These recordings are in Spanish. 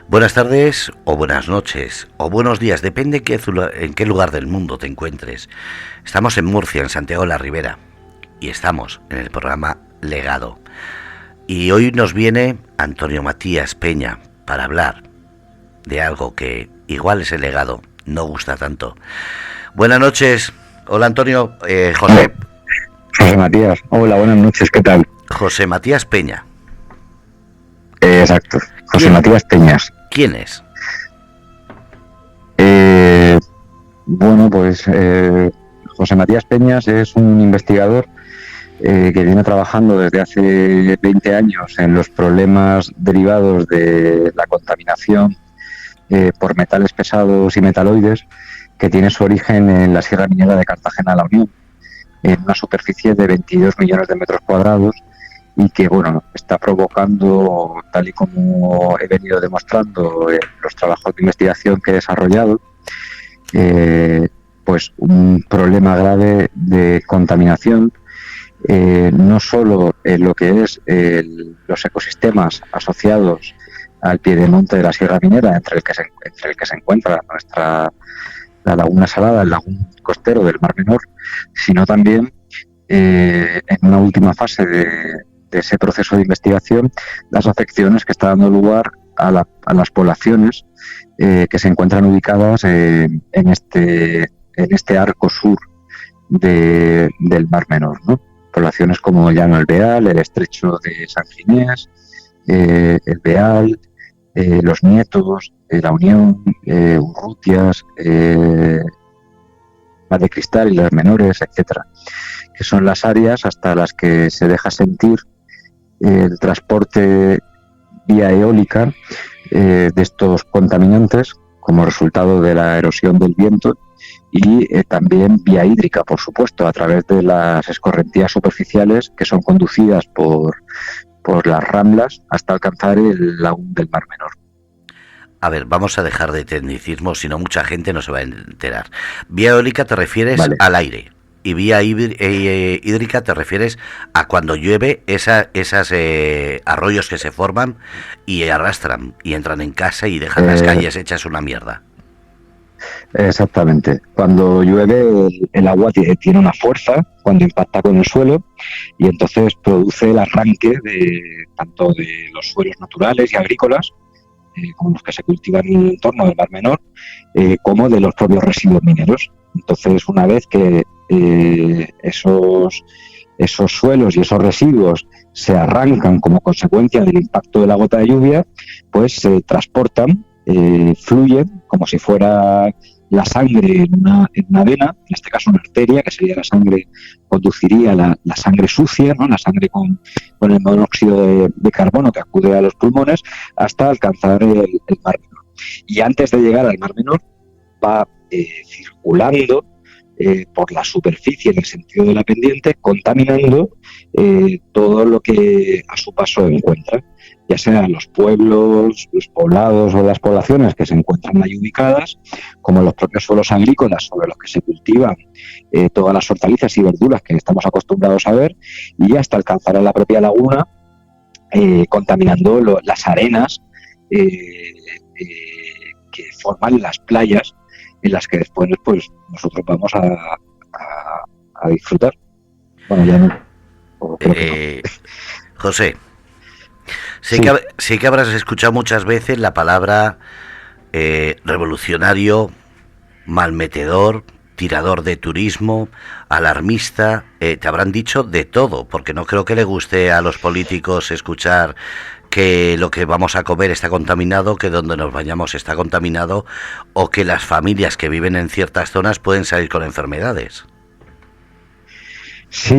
Buenas tardes o buenas noches o buenos días, depende en qué lugar del mundo te encuentres. Estamos en Murcia, en Santiago de la Ribera, y estamos en el programa Legado. Y hoy nos viene Antonio Matías Peña para hablar de algo que igual ese legado no gusta tanto. Buenas noches. Hola Antonio. José. José Matías. Hola, buenas noches. ¿Qué tal? José Matías Peña. Exacto. José Matías Peñas. ¿Quién es? Bueno, pues José Matías Peñas es un investigador que viene trabajando desde hace 20 años en los problemas derivados de la contaminación por metales pesados y metaloides, que tiene su origen en la Sierra Minera de Cartagena-La Unión, en una superficie de 22 millones de metros cuadrados, y que, bueno, está provocando, tal y como he venido demostrando en los trabajos de investigación que he desarrollado, pues un problema grave de contaminación, no solo en lo que es los ecosistemas asociados al piedemonte de la Sierra Minera, entre el que se encuentra la laguna salada, el lagún costero del Mar Menor, sino también en una última fase de ese proceso de investigación, las afecciones que está dando lugar a las poblaciones que se encuentran ubicadas en este arco sur del Mar Menor, ¿no? Poblaciones como el Llano del Beal, el Estrecho de San Ginés, el Beal, Los Nietos, La Unión, Urrutias, Mar de Cristal y las Menores, etcétera, que son las áreas hasta las que se deja sentir el transporte vía eólica de estos contaminantes como resultado de la erosión del viento, y también vía hídrica, por supuesto, a través de las escorrentías superficiales que son conducidas por las ramblas hasta alcanzar el lagún del Mar Menor. A ver, vamos a dejar de tecnicismo, si no mucha gente no se va a enterar. Vía eólica te refieres al aire, y vía hídrica te refieres a cuando llueve esas arroyos que se forman y arrastran y entran en casa y dejan las calles hechas una mierda. Exactamente. Cuando llueve el agua tiene una fuerza cuando impacta con el suelo, y entonces produce el arranque tanto de los suelos naturales y agrícolas, como los que se cultivan en el entorno del Mar Menor, como de los propios residuos mineros. Entonces, una vez que esos suelos y esos residuos se arrancan como consecuencia del impacto de la gota de lluvia, pues se transportan, fluyen como si fuera la sangre en una vena, en este caso una arteria, que sería la sangre, conduciría la sangre sucia, ¿no? La sangre con el monóxido de carbono que acude a los pulmones hasta alcanzar el Mar Menor. Y antes de llegar al Mar Menor va circulando por la superficie en el sentido de la pendiente, contaminando todo lo que a su paso encuentra, ya sean los pueblos, los poblados o las poblaciones que se encuentran ahí ubicadas, como los propios suelos agrícolas sobre los que se cultivan todas las hortalizas y verduras que estamos acostumbrados a ver, y hasta alcanzar a la propia laguna, contaminando las arenas que forman las playas en las que después pues nosotros vamos a disfrutar. Bueno, ya no. José, sé que habrás escuchado muchas veces la palabra revolucionario, malmetedor, tirador de turismo, alarmista. Te habrán dicho de todo, porque no creo que le guste a los políticos escuchar que lo que vamos a comer está contaminado, que donde nos vayamos está contaminado, o que las familias que viven en ciertas zonas pueden salir con enfermedades. Sí,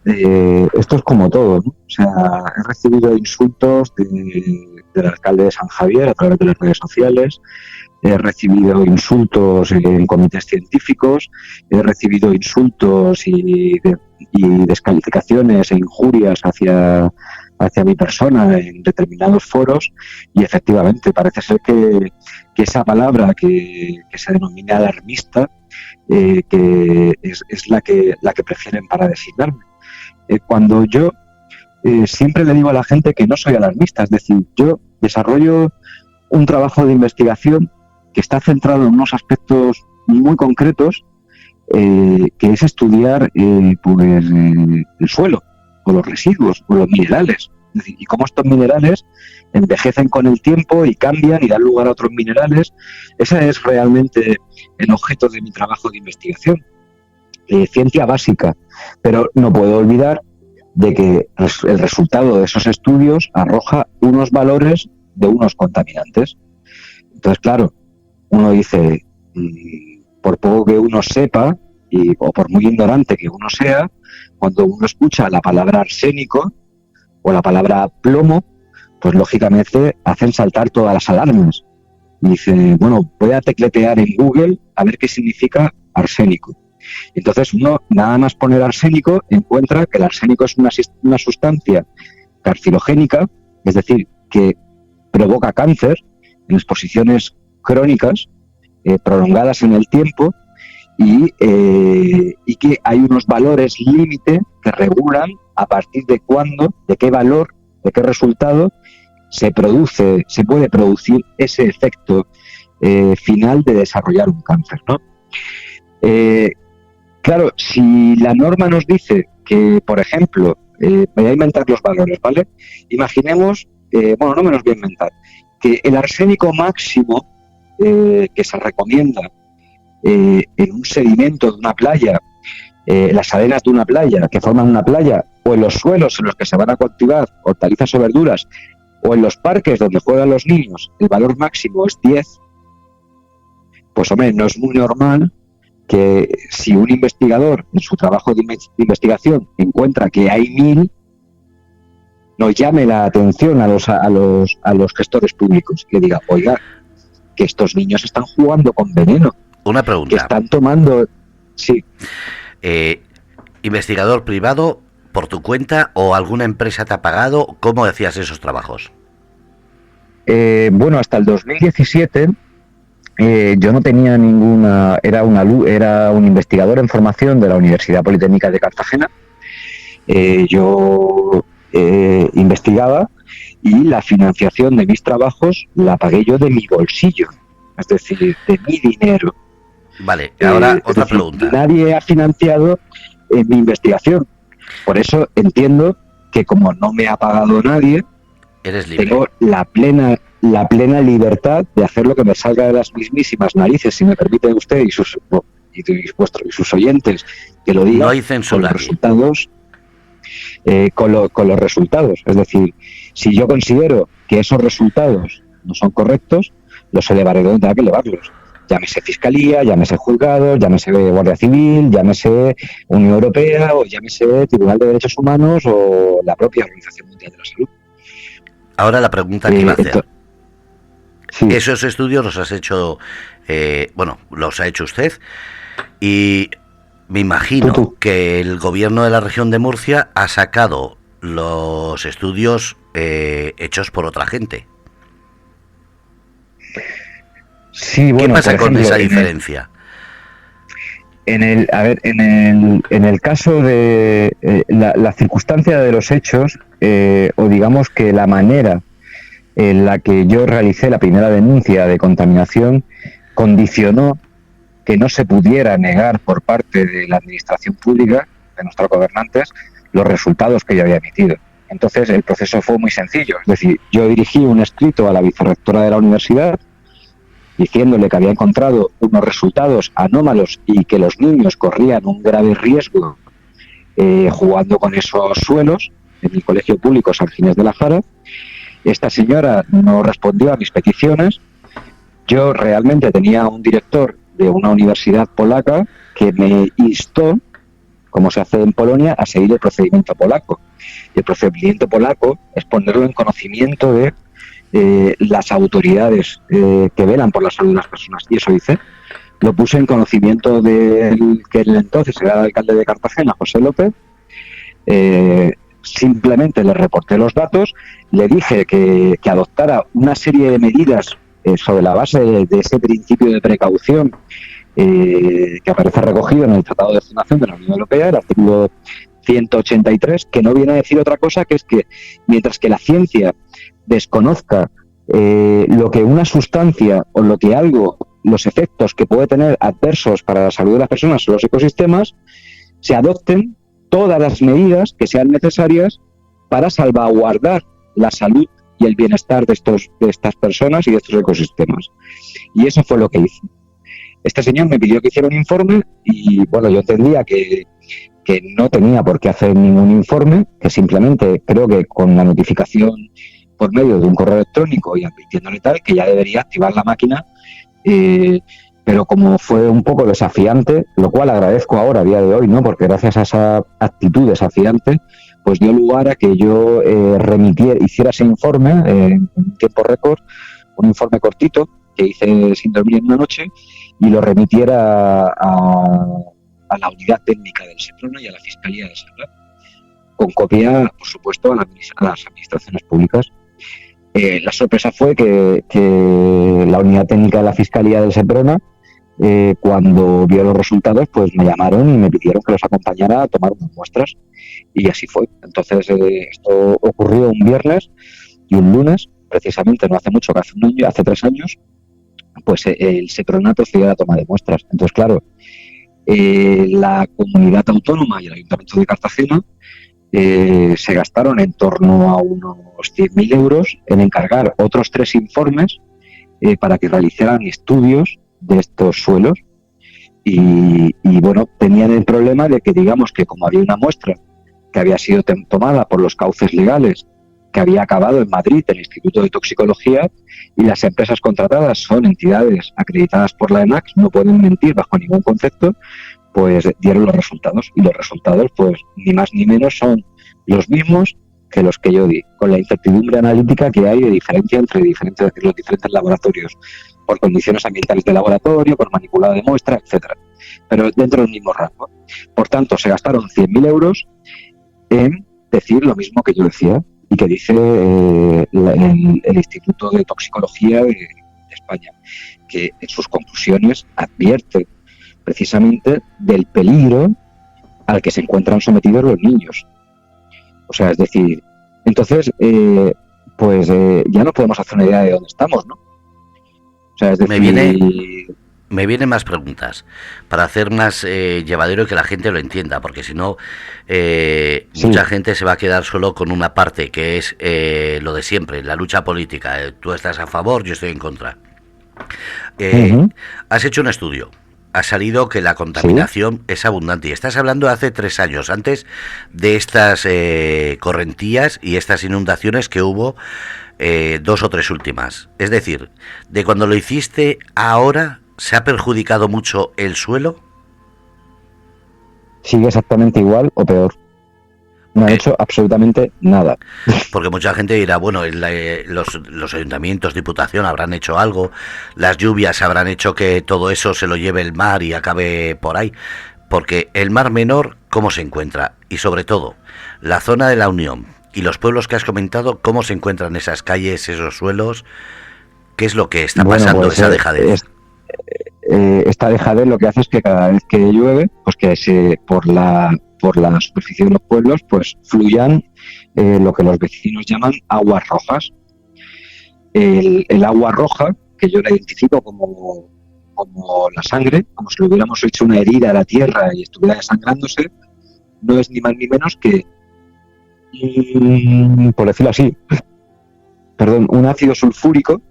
esto es como todo, ¿no? O sea, he recibido insultos del alcalde de San Javier a través de las redes sociales, he recibido insultos en comités científicos, he recibido insultos y descalificaciones e injurias hacia mi persona en determinados foros, y efectivamente parece ser que esa palabra que se denomina alarmista, que es la que prefieren para designarme. Cuando yo siempre le digo a la gente que no soy alarmista, es decir, yo desarrollo un trabajo de investigación que está centrado en unos aspectos muy concretos, que es estudiar el suelo, o los residuos, o los minerales. Es decir, y cómo estos minerales envejecen con el tiempo y cambian y dan lugar a otros minerales. Ese es realmente el objeto de mi trabajo de investigación. Ciencia básica, pero no puedo olvidar de que el resultado de esos estudios arroja unos valores de unos contaminantes. Entonces, claro, uno dice, por poco que uno sepa, o por muy ignorante que uno sea, cuando uno escucha la palabra arsénico o la palabra plomo, pues lógicamente hacen saltar todas las alarmas. Y dice, bueno, voy a tecletear en Google a ver qué significa arsénico. Entonces uno, nada más poner arsénico, encuentra que el arsénico es una sustancia carcinogénica, es decir, que provoca cáncer en exposiciones crónicas prolongadas en el tiempo, y que hay unos valores límite que regulan a partir de cuándo, de qué valor, de qué resultado se puede producir ese efecto final de desarrollar un cáncer, ¿no? Claro, si la norma nos dice que, por ejemplo, voy a inventar los valores, ¿vale? Imaginemos, no me los voy a inventar, que el arsénico máximo que se recomienda en un sedimento de una playa, las arenas de una playa que forman una playa, o en los suelos en los que se van a cultivar hortalizas o verduras, o en los parques donde juegan los niños, el valor máximo es 10, pues hombre, no es muy normal que si un investigador en su trabajo de investigación encuentra que hay 1000, nos llame la atención a los gestores públicos, que diga, oiga, que estos niños están jugando con veneno. Una pregunta. Que están tomando... Sí. ¿Investigador privado por tu cuenta o alguna empresa te ha pagado? ¿Cómo hacías esos trabajos? Hasta el 2017 yo no tenía ninguna... Era un investigador en formación de la Universidad Politécnica de Cartagena. Yo investigaba y la financiación de mis trabajos la pagué yo de mi bolsillo, es decir, de mi dinero. Vale, ahora otra pregunta. Nadie ha financiado mi investigación. Por eso entiendo que como no me ha pagado nadie, eres libre. Tengo la plena libertad de hacer lo que me salga de las mismísimas narices, si me permite usted y sus oyentes que lo digan. No hay censura. Con los resultados. Es decir, si yo considero que esos resultados no son correctos, los elevaré donde tenga que elevarlos. Llámese Fiscalía, llámese Juzgados, llámese Guardia Civil, llámese Unión Europea, o llámese Tribunal de Derechos Humanos o la propia Organización Mundial de la Salud. Ahora la pregunta que iba a hacer. Sí. Esos estudios los has hecho, los ha hecho usted, y me imagino que el gobierno de la región de Murcia ha sacado los estudios hechos por otra gente. Sí, ¿Qué pasa con esa diferencia? En el caso de la circunstancia de los hechos, o digamos que la manera en la que yo realicé la primera denuncia de contaminación condicionó que no se pudiera negar por parte de la administración pública, de nuestros gobernantes, los resultados que yo había emitido. Entonces el proceso fue muy sencillo, es decir, yo dirigí un escrito a la vicerrectora de la universidad diciéndole que había encontrado unos resultados anómalos y que los niños corrían un grave riesgo jugando con esos suelos en el colegio público San Ginés de la Jara. Esta señora no respondió a mis peticiones. Yo realmente tenía un director de una universidad polaca que me instó, como se hace en Polonia, a seguir el procedimiento polaco. Y el procedimiento polaco es ponerlo en conocimiento de las autoridades que velan por la salud de las personas. Y eso hice. Lo puse en conocimiento del que entonces era el alcalde de Cartagena, José López. Simplemente le reporté los datos, le dije que adoptara una serie de medidas sobre la base de ese principio de precaución que aparece recogido en el Tratado de Fundación de la Unión Europea, el artículo 183, que no viene a decir otra cosa que es que mientras que la ciencia desconozca lo que una sustancia o lo que algo, los efectos que puede tener adversos para la salud de las personas o los ecosistemas, se adopten todas las medidas que sean necesarias para salvaguardar la salud y el bienestar de estas personas y de estos ecosistemas. Y eso fue lo que hice. Este señor me pidió que hiciera un informe y, bueno, yo entendía que no tenía por qué hacer ningún informe, que simplemente creo que con la notificación por medio de un correo electrónico y advirtiéndole tal, que ya debería activar la máquina, pero como fue un poco desafiante, lo cual agradezco ahora, a día de hoy, ¿no? Porque gracias a esa actitud desafiante, pues dio lugar a que yo hiciera ese informe en tiempo récord, un informe cortito que hice sin dormir en una noche, y lo remitiera a la unidad técnica del SEPRONA y a la Fiscalía de Salud, con copia, por supuesto, a las administraciones públicas. La sorpresa fue que la unidad técnica de la Fiscalía del SEPRONA, cuando vio los resultados, pues me llamaron y me pidieron que los acompañara a tomar unas muestras, y así fue. Entonces, esto ocurrió un viernes, y un lunes, precisamente no hace mucho, que hace 3 años, pues el SEPRONA procedió a la toma de muestras. Entonces, claro, la comunidad autónoma y el Ayuntamiento de Cartagena se gastaron en torno a unos 100.000 euros en encargar otros 3 informes para que realizaran estudios de estos suelos. Y bueno, tenían el problema de que, digamos, que como había una muestra que había sido tomada por los cauces legales, que había acabado en Madrid, en el Instituto de Toxicología, y las empresas contratadas son entidades acreditadas por la ENAC, no pueden mentir bajo ningún concepto, pues dieron los resultados. Y los resultados, pues ni más ni menos, son los mismos que los que yo di, con la incertidumbre analítica que hay de diferencia entre los diferentes laboratorios, por condiciones ambientales de laboratorio, por manipulado de muestra, etcétera, pero dentro del mismo rango. Por tanto, se gastaron 100.000 euros en decir lo mismo que yo decía y que dice el Instituto de Toxicología de España, que en sus conclusiones advierte precisamente del peligro al que se encuentran sometidos los niños. O sea, es decir, entonces, ya no podemos hacer una idea de dónde estamos, ¿no? O sea, es decir, me vienen más preguntas para hacer más llevadero y que la gente lo entienda, porque si no, mucha gente se va a quedar solo con una parte, que es lo de siempre, la lucha política. Tú estás a favor, yo estoy en contra. Has hecho un estudio, ha salido que la contaminación es abundante, y estás hablando de hace 3 años, antes de estas correntías y estas inundaciones que hubo, 2 o 3 últimas. Es decir, de cuando lo hiciste a ahora, ¿se ha perjudicado mucho el suelo? Sigue exactamente igual o peor. No ha hecho absolutamente nada. Porque mucha gente dirá, bueno, los ayuntamientos, diputación habrán hecho algo, las lluvias habrán hecho que todo eso se lo lleve el mar y acabe por ahí. Porque el Mar Menor, ¿cómo se encuentra? Y sobre todo, la zona de la Unión y los pueblos que has comentado, ¿cómo se encuentran esas calles, esos suelos? ¿Qué es lo que está pasando, pues, esa dejadez? Esta dejadez lo que hace es que cada vez que llueve, pues que por la superficie de los pueblos, pues fluyan lo que los vecinos llaman aguas rojas. El agua roja, que yo la identifico como la sangre, como si le hubiéramos hecho una herida a la tierra y estuviera desangrándose, no es ni más ni menos que, por decirlo así, un ácido sulfúrico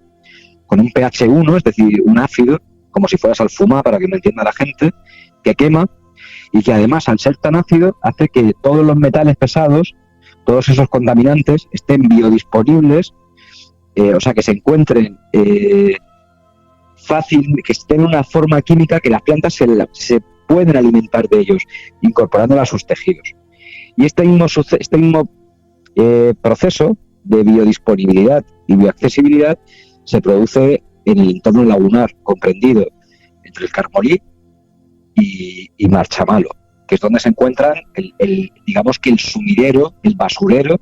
con un pH 1, es decir, un ácido, como si fuera salfuma, para que me entienda la gente, que quema, y que además, al ser tan ácido, hace que todos los metales pesados, todos esos contaminantes, estén biodisponibles, o sea, que se encuentren fácil, que estén en una forma química que las plantas se pueden alimentar de ellos, incorporándolos a sus tejidos. Y este mismo proceso de biodisponibilidad y bioaccesibilidad se produce en el entorno lagunar, comprendido entre el Carmolí y Marchamalo, que es donde se encuentran digamos que el sumidero, el basurero,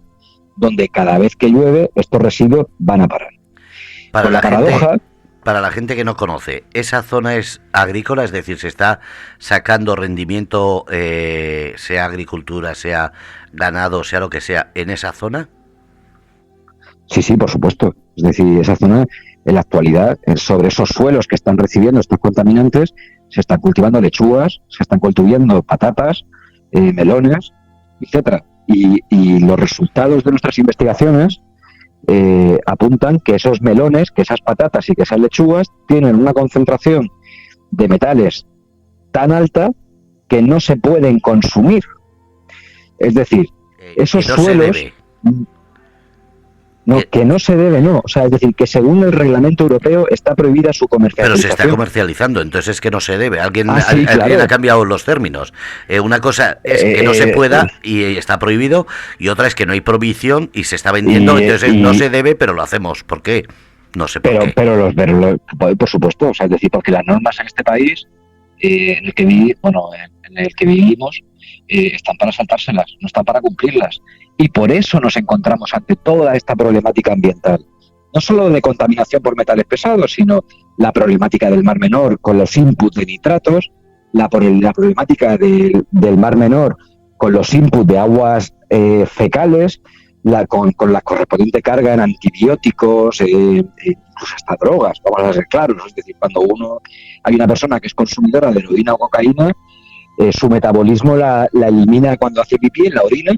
donde cada vez que llueve estos residuos van a parar. Para la gente que no conoce, ¿esa zona es agrícola? Es decir, ¿se está sacando rendimiento, sea agricultura, sea ganado, sea lo que sea, en esa zona? Sí, sí, por supuesto. Es decir, esa zona, en la actualidad, sobre esos suelos que están recibiendo estos contaminantes, se están cultivando lechugas, se están cultivando patatas, melones, etcétera. Y los resultados de nuestras investigaciones apuntan que esos melones, que esas patatas y que esas lechugas tienen una concentración de metales tan alta que no se pueden consumir. Es decir, esos que no suelos... se debe. No, que no se debe, no. O sea, es decir, que según el reglamento europeo está prohibida su comercialización. Pero se está comercializando, entonces es que no se debe. Alguien, sí, alguien claro. ha cambiado los términos. Una cosa es que no se pueda y está prohibido, y otra es que no hay prohibición y se está vendiendo, entonces no se debe, pero lo hacemos. ¿Por qué? No sé por qué. Pero por supuesto, o sea, es decir, porque las normas en este país en el que vivimos están para saltárselas, no están para cumplirlas. Y por eso nos encontramos ante toda esta problemática ambiental. No solo de contaminación por metales pesados, sino la problemática del Mar Menor con los inputs de nitratos, la problemática del Mar Menor con los inputs de aguas fecales, con la correspondiente carga en antibióticos, incluso hasta drogas, vamos a ser claros. Es decir, cuando hay una persona que es consumidora de heroína o cocaína, su metabolismo la elimina cuando hace pipí en la orina,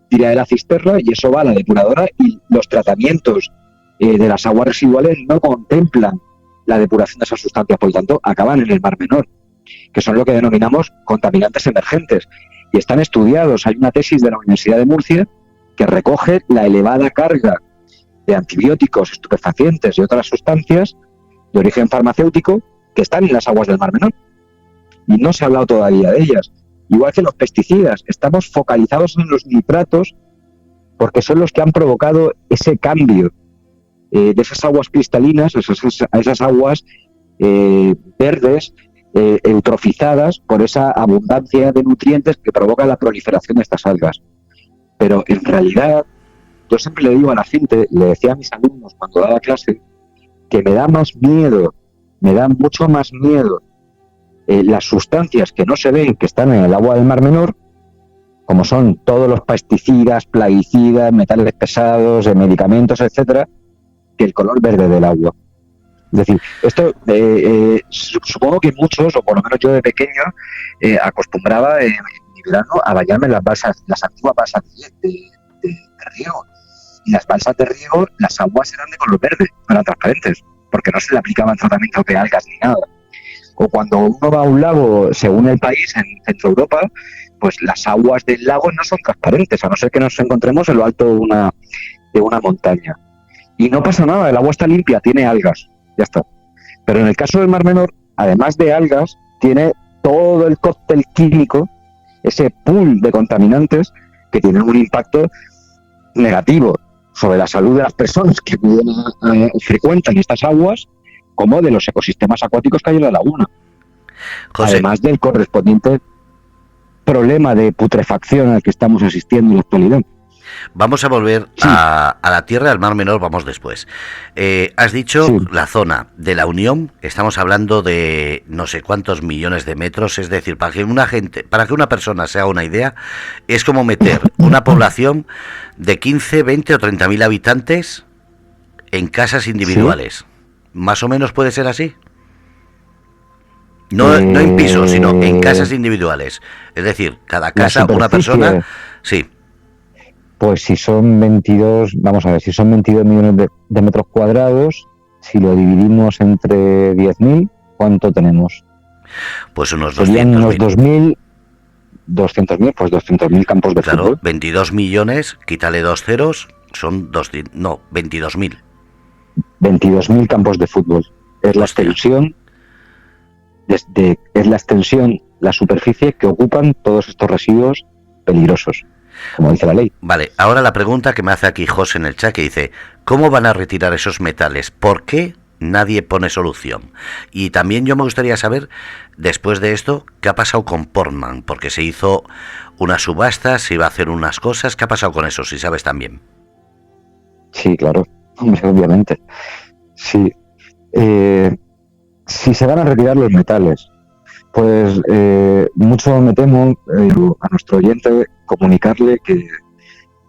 tira de la cisterna y eso va a la depuradora, y los tratamientos de las aguas residuales no contemplan la depuración de esas sustancias, por lo tanto acaban en el Mar Menor, que son lo que denominamos contaminantes emergentes, y están estudiados. Hay una tesis de la Universidad de Murcia que recoge la elevada carga de antibióticos, estupefacientes y otras sustancias de origen farmacéutico que están en las aguas del Mar Menor, y no se ha hablado todavía de ellas. Igual que los pesticidas, estamos focalizados en los nitratos porque son los que han provocado ese cambio de esas aguas cristalinas a esas aguas verdes, eutrofizadas por esa abundancia de nutrientes que provoca la proliferación de estas algas. Pero en realidad, yo siempre le digo a la gente, le decía a mis alumnos cuando daba clase, que me da mucho más miedo las sustancias que no se ven, que están en el agua del Mar Menor, como son todos los pesticidas, plaguicidas, metales pesados, medicamentos, etcétera, que el color verde del agua. Es decir, esto supongo que muchos, o por lo menos yo de pequeño, acostumbraba en mi verano a bañarme en las antiguas balsas de riego. Y las balsas de riego, las aguas eran de color verde, no eran transparentes, porque no se le aplicaban tratamientos de algas ni nada. O cuando uno va a un lago, según el país, en Centro Europa, pues las aguas del lago no son transparentes, a no ser que nos encontremos en lo alto de una montaña. Y no pasa nada, el agua está limpia, tiene algas, ya está. Pero en el caso del Mar Menor, además de algas, tiene todo el cóctel químico, ese pool de contaminantes que tienen un impacto negativo sobre la salud de las personas que frecuentan estas aguas, como de los ecosistemas acuáticos que hay en la laguna. José, además del correspondiente problema de putrefacción al que estamos asistiendo en la actualidad. Vamos a volver a la tierra del Mar Menor, vamos después. Has dicho la zona de la Unión, estamos hablando de no sé cuántos millones de metros, es decir, para que una persona se haga una idea, es como meter una población de 15, 20 o 30.000 habitantes en casas individuales. ¿Sí? ¿Más o menos puede ser así? No en pisos, sino en casas individuales. Es decir, cada casa, una persona... Sí. Pues si son 22 millones de metros cuadrados, si lo dividimos entre 10.000, ¿cuánto tenemos? Pues unos 200.000. 200.000, pues 200.000 campos de fútbol. 22 millones, quítale 2 ceros, son 22.000. 22.000 campos de fútbol. Es la extensión, la superficie que ocupan todos estos residuos peligrosos, como dice la ley. Vale, ahora la pregunta que me hace aquí José en el chat, que dice, ¿cómo van a retirar esos metales? ¿Por qué nadie pone solución? Y también yo me gustaría saber, después de esto, ¿qué ha pasado con Portman? Porque se hizo una subasta, se iba a hacer unas cosas, ¿qué ha pasado con eso? Si sabes también. Sí, claro. Hombre, obviamente. Sí. Si se van a retirar los metales, pues mucho me temo a nuestro oyente comunicarle que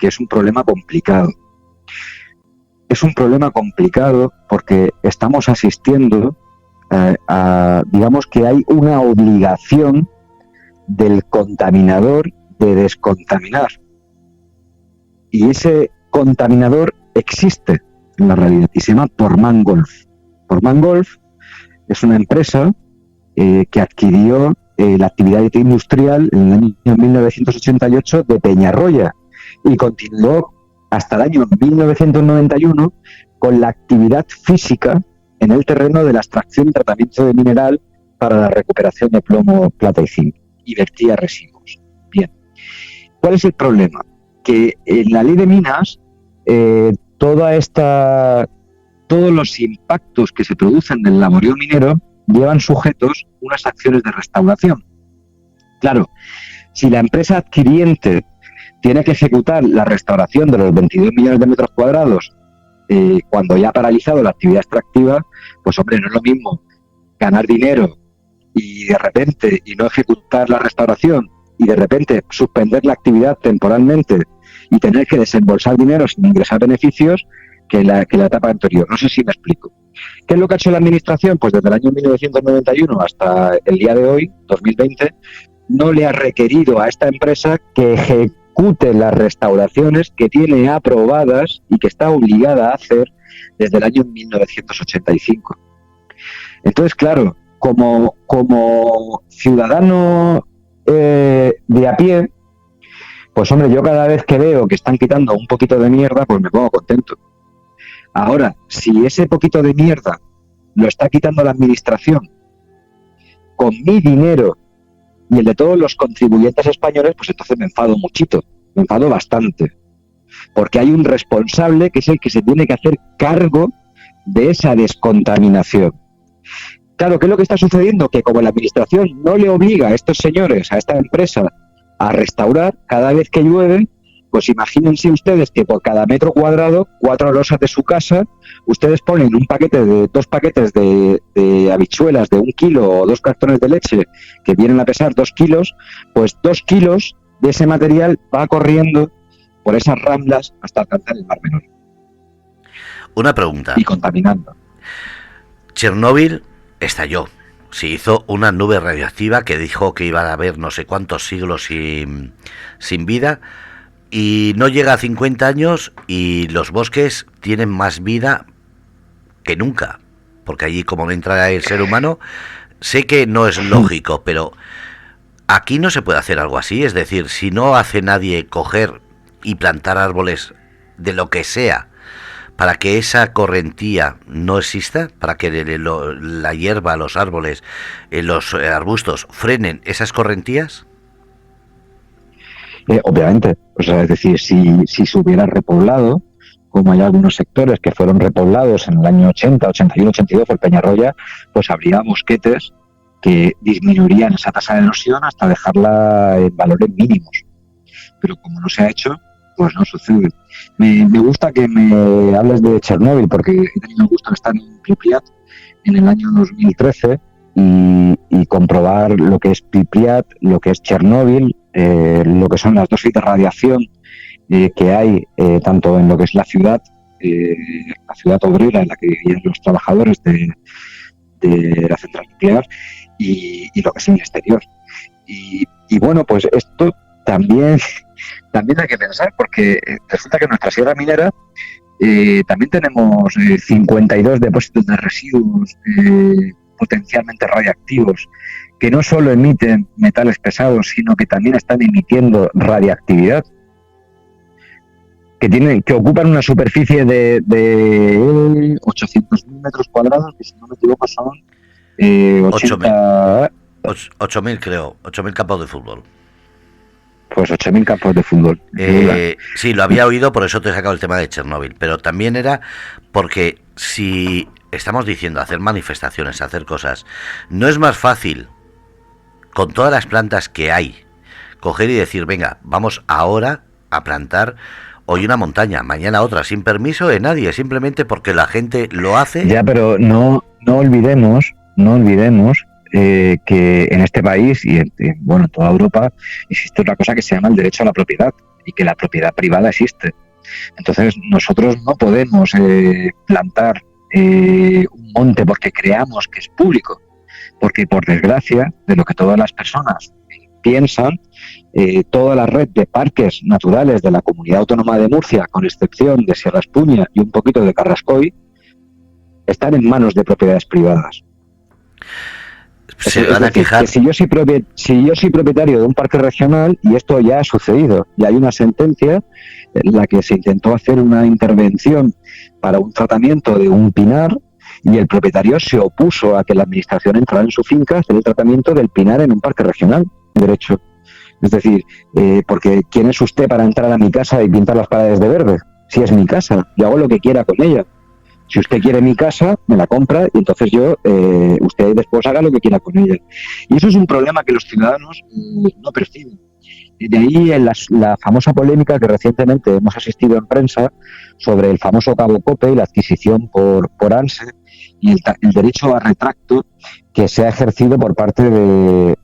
es un problema complicado. es un problema complicado porque estamos asistiendo digamos que hay una obligación del contaminador de descontaminar. Y ese contaminador existe en la realidad y se llama Portman Golf. Portman Golf es una empresa que adquirió la actividad industrial en el año 1988 de Peñarroya y continuó hasta el año 1991 con la actividad física en el terreno de la extracción y tratamiento de mineral para la recuperación de plomo, plata y zinc, y vertía residuos. Bien, ¿cuál es el problema? Que en la ley de minas todos los impactos que se producen del laboreo minero llevan sujetos unas acciones de restauración. Claro, si la empresa adquiriente tiene que ejecutar la restauración de los 22 millones de metros cuadrados cuando ya ha paralizado la actividad extractiva, pues hombre, no es lo mismo ganar dinero y de repente y no ejecutar la restauración y de repente suspender la actividad temporalmente y tener que desembolsar dinero sin ingresar beneficios que la etapa anterior. No sé si me explico. ¿Qué es lo que ha hecho la Administración? Pues desde el año 1991 hasta el día de hoy, 2020, no le ha requerido a esta empresa que ejecute las restauraciones que tiene aprobadas y que está obligada a hacer desde el año 1985. Entonces, claro, como ciudadano de a pie, pues hombre, yo cada vez que veo que están quitando un poquito de mierda, pues me pongo contento. Ahora, si ese poquito de mierda lo está quitando la Administración con mi dinero y el de todos los contribuyentes españoles, pues entonces me enfado muchito, me enfado bastante. Porque hay un responsable que es el que se tiene que hacer cargo de esa descontaminación. Claro, ¿qué es lo que está sucediendo? Que como la Administración no le obliga a estos señores, a esta empresa, a restaurar cada vez que llueve, pues imagínense ustedes que por cada metro cuadrado, 4 losas de su casa, ustedes ponen dos paquetes de habichuelas de 1 kilo o 2 cartones de leche que vienen a pesar 2 kilos, pues 2 kilos de ese material va corriendo por esas ramblas hasta alcanzar el Mar Menor. Una pregunta. Y contaminando. Chernóbil estalló. Se hizo una nube radioactiva que dijo que iba a haber no sé cuántos siglos sin vida. Y no llega a 50 años y los bosques tienen más vida que nunca. Porque allí, como no entra el ser humano, sé que no es lógico, pero aquí no se puede hacer algo así. Es decir, si no hace nadie coger y plantar árboles de lo que sea para que esa correntía no exista, para que la hierba, los árboles, los arbustos frenen esas correntías. Obviamente, o sea, es decir, si se hubiera repoblado, como hay algunos sectores que fueron repoblados en el año 80, 81, 82 por Peñarroya, pues habría bosquetes que disminuirían esa tasa de erosión hasta dejarla en valores mínimos. Pero como no se ha hecho, pues no sucede. Me gusta que me hables de Chernóbil, porque he tenido el gusto de estar en Pripyat en el año 2013 y comprobar lo que es Pripyat, lo que es Chernóbil, lo que son las dosis de radiación que hay tanto en lo que es la ciudad obrera en la que vivían los trabajadores de la central nuclear y lo que es en el exterior. Y bueno, pues esto también hay que pensar, porque resulta que en nuestra sierra minera también tenemos 52 depósitos de residuos potencialmente radiactivos que no solo emiten metales pesados, sino que también están emitiendo radiactividad, que ocupan una superficie de 800.000 metros cuadrados, que si no me equivoco son 8.000 creo, 8.000 campos de fútbol. Pues 8.000 campos de fútbol. Sí, lo había oído, por eso te he sacado el tema de Chernóbil, pero también era porque si estamos diciendo hacer manifestaciones, hacer cosas, no es más fácil, con todas las plantas que hay, coger y decir, venga, vamos ahora a plantar hoy una montaña, mañana otra, sin permiso de nadie, simplemente porque la gente lo hace. Ya, pero no olvidemos que en este país y en toda Europa existe una cosa que se llama el derecho a la propiedad y que la propiedad privada existe. Entonces nosotros no podemos plantar un monte porque creamos que es público, porque por desgracia, de lo que todas las personas piensan, toda la red de parques naturales de la Comunidad Autónoma de Murcia, con excepción de Sierra Espuña y un poquito de Carrascoy, están en manos de propiedades privadas. Se van a quejar. Que si yo soy propietario de un parque regional, y esto ya ha sucedido, y hay una sentencia en la que se intentó hacer una intervención para un tratamiento de un pinar, y el propietario se opuso a que la administración entrara en su finca a hacer el tratamiento del pinar en un parque regional, derecho. Es decir, porque ¿quién es usted para entrar a mi casa y pintar las paredes de verde? Si es mi casa, yo hago lo que quiera con ella. Si usted quiere mi casa, me la compra y entonces usted después haga lo que quiera con ella. Y eso es un problema que los ciudadanos no perciben. Y de ahí la famosa polémica que recientemente hemos asistido en prensa sobre el famoso Cabo Cope y la adquisición por ANSE y el derecho a retracto que se ha ejercido por parte de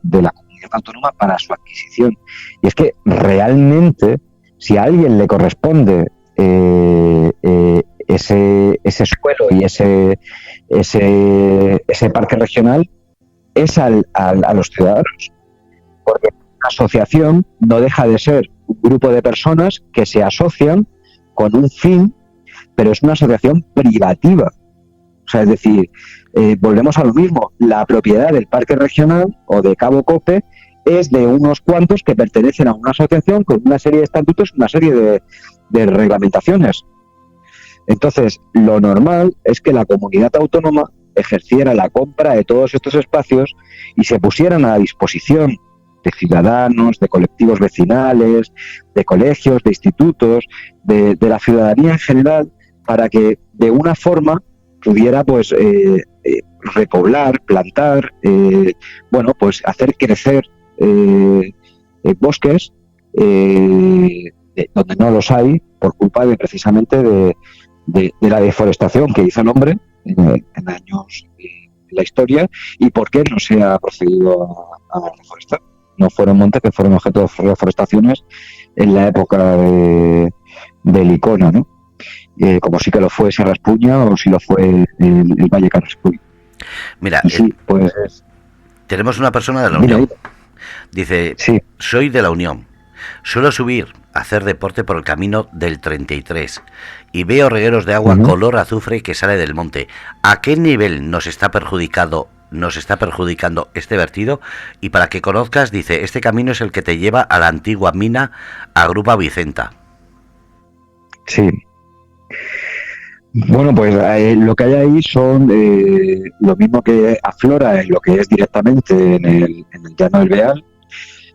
la comunidad autónoma para su adquisición. Y es que realmente, si a alguien le corresponde ese suelo y ese parque regional, es a los ciudadanos, porque una asociación no deja de ser un grupo de personas que se asocian con un fin, pero es una asociación privativa. O sea, es decir, volvemos a lo mismo, la propiedad del parque regional o de Cabo Cope es de unos cuantos que pertenecen a una asociación con una serie de estatutos, una serie de reglamentaciones. Entonces, lo normal es que la comunidad autónoma ejerciera la compra de todos estos espacios y se pusieran a disposición de ciudadanos, de colectivos vecinales, de colegios, de institutos, de la ciudadanía en general, para que de una forma pudiera pues repoblar, plantar, pues hacer crecer bosques donde no los hay por culpa de precisamente de la deforestación que hizo el hombre en años de la historia y por qué no se ha procedido a reforestar. No fueron montes que fueron objeto de reforestaciones en la época del Icono, ¿no? Como sí que lo fue Sierra Espuña o sí lo fue el Valle Carrascoy. Mira, sí, pues tenemos una persona de la Unión. Mira, dice, sí. Soy de la Unión. Suelo subir a hacer deporte por el camino del 33 y veo regueros de agua color azufre que sale del monte. ¿A qué nivel nos está perjudicando este vertido? Y para que conozcas, dice, este camino es el que te lleva a la antigua mina Agrupa Vicenta. Sí. Bueno, pues lo que hay ahí son lo mismo que aflora en lo que es directamente en el llano del Beal.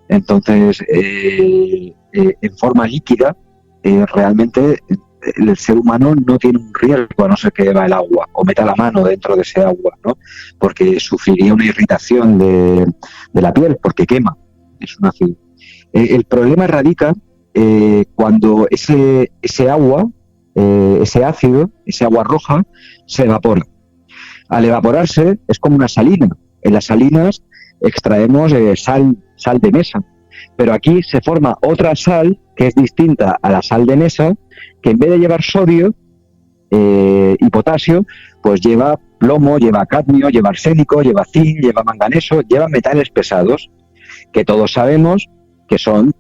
Entonces, en forma líquida, realmente el ser humano no tiene un riesgo a no ser que beba el agua o meta la mano dentro de ese agua, ¿no? Porque sufriría una irritación de la piel, porque quema, es un ácido. El problema radica cuando ese agua, ese ácido, ese agua roja, se evapora. Al evaporarse es como una salina. En las salinas extraemos sal de mesa, pero aquí se forma otra sal que es distinta a la sal de mesa, que en vez de llevar sodio y potasio, pues lleva plomo, lleva cadmio, lleva arsénico, lleva zinc, lleva manganeso, lleva metales pesados, que todos sabemos que son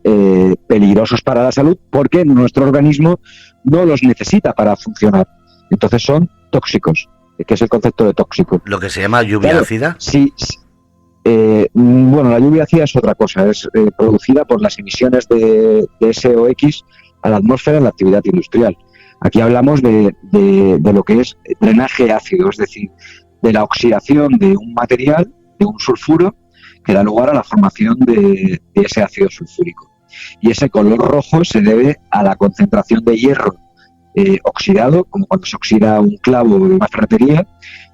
peligrosos para la salud porque nuestro organismo no los necesita para funcionar. Entonces son tóxicos, que es el concepto de tóxico. ¿Lo que se llama lluvia ácida? Sí. La lluvia ácida es otra cosa, es producida por las emisiones de SOx a la atmósfera en la actividad industrial. Aquí hablamos de lo que es drenaje ácido, es decir, de la oxidación de un material, de un sulfuro, que da lugar a la formación de ese ácido sulfúrico. Y ese color rojo se debe a la concentración de hierro oxidado, como cuando se oxida un clavo de una ferretería,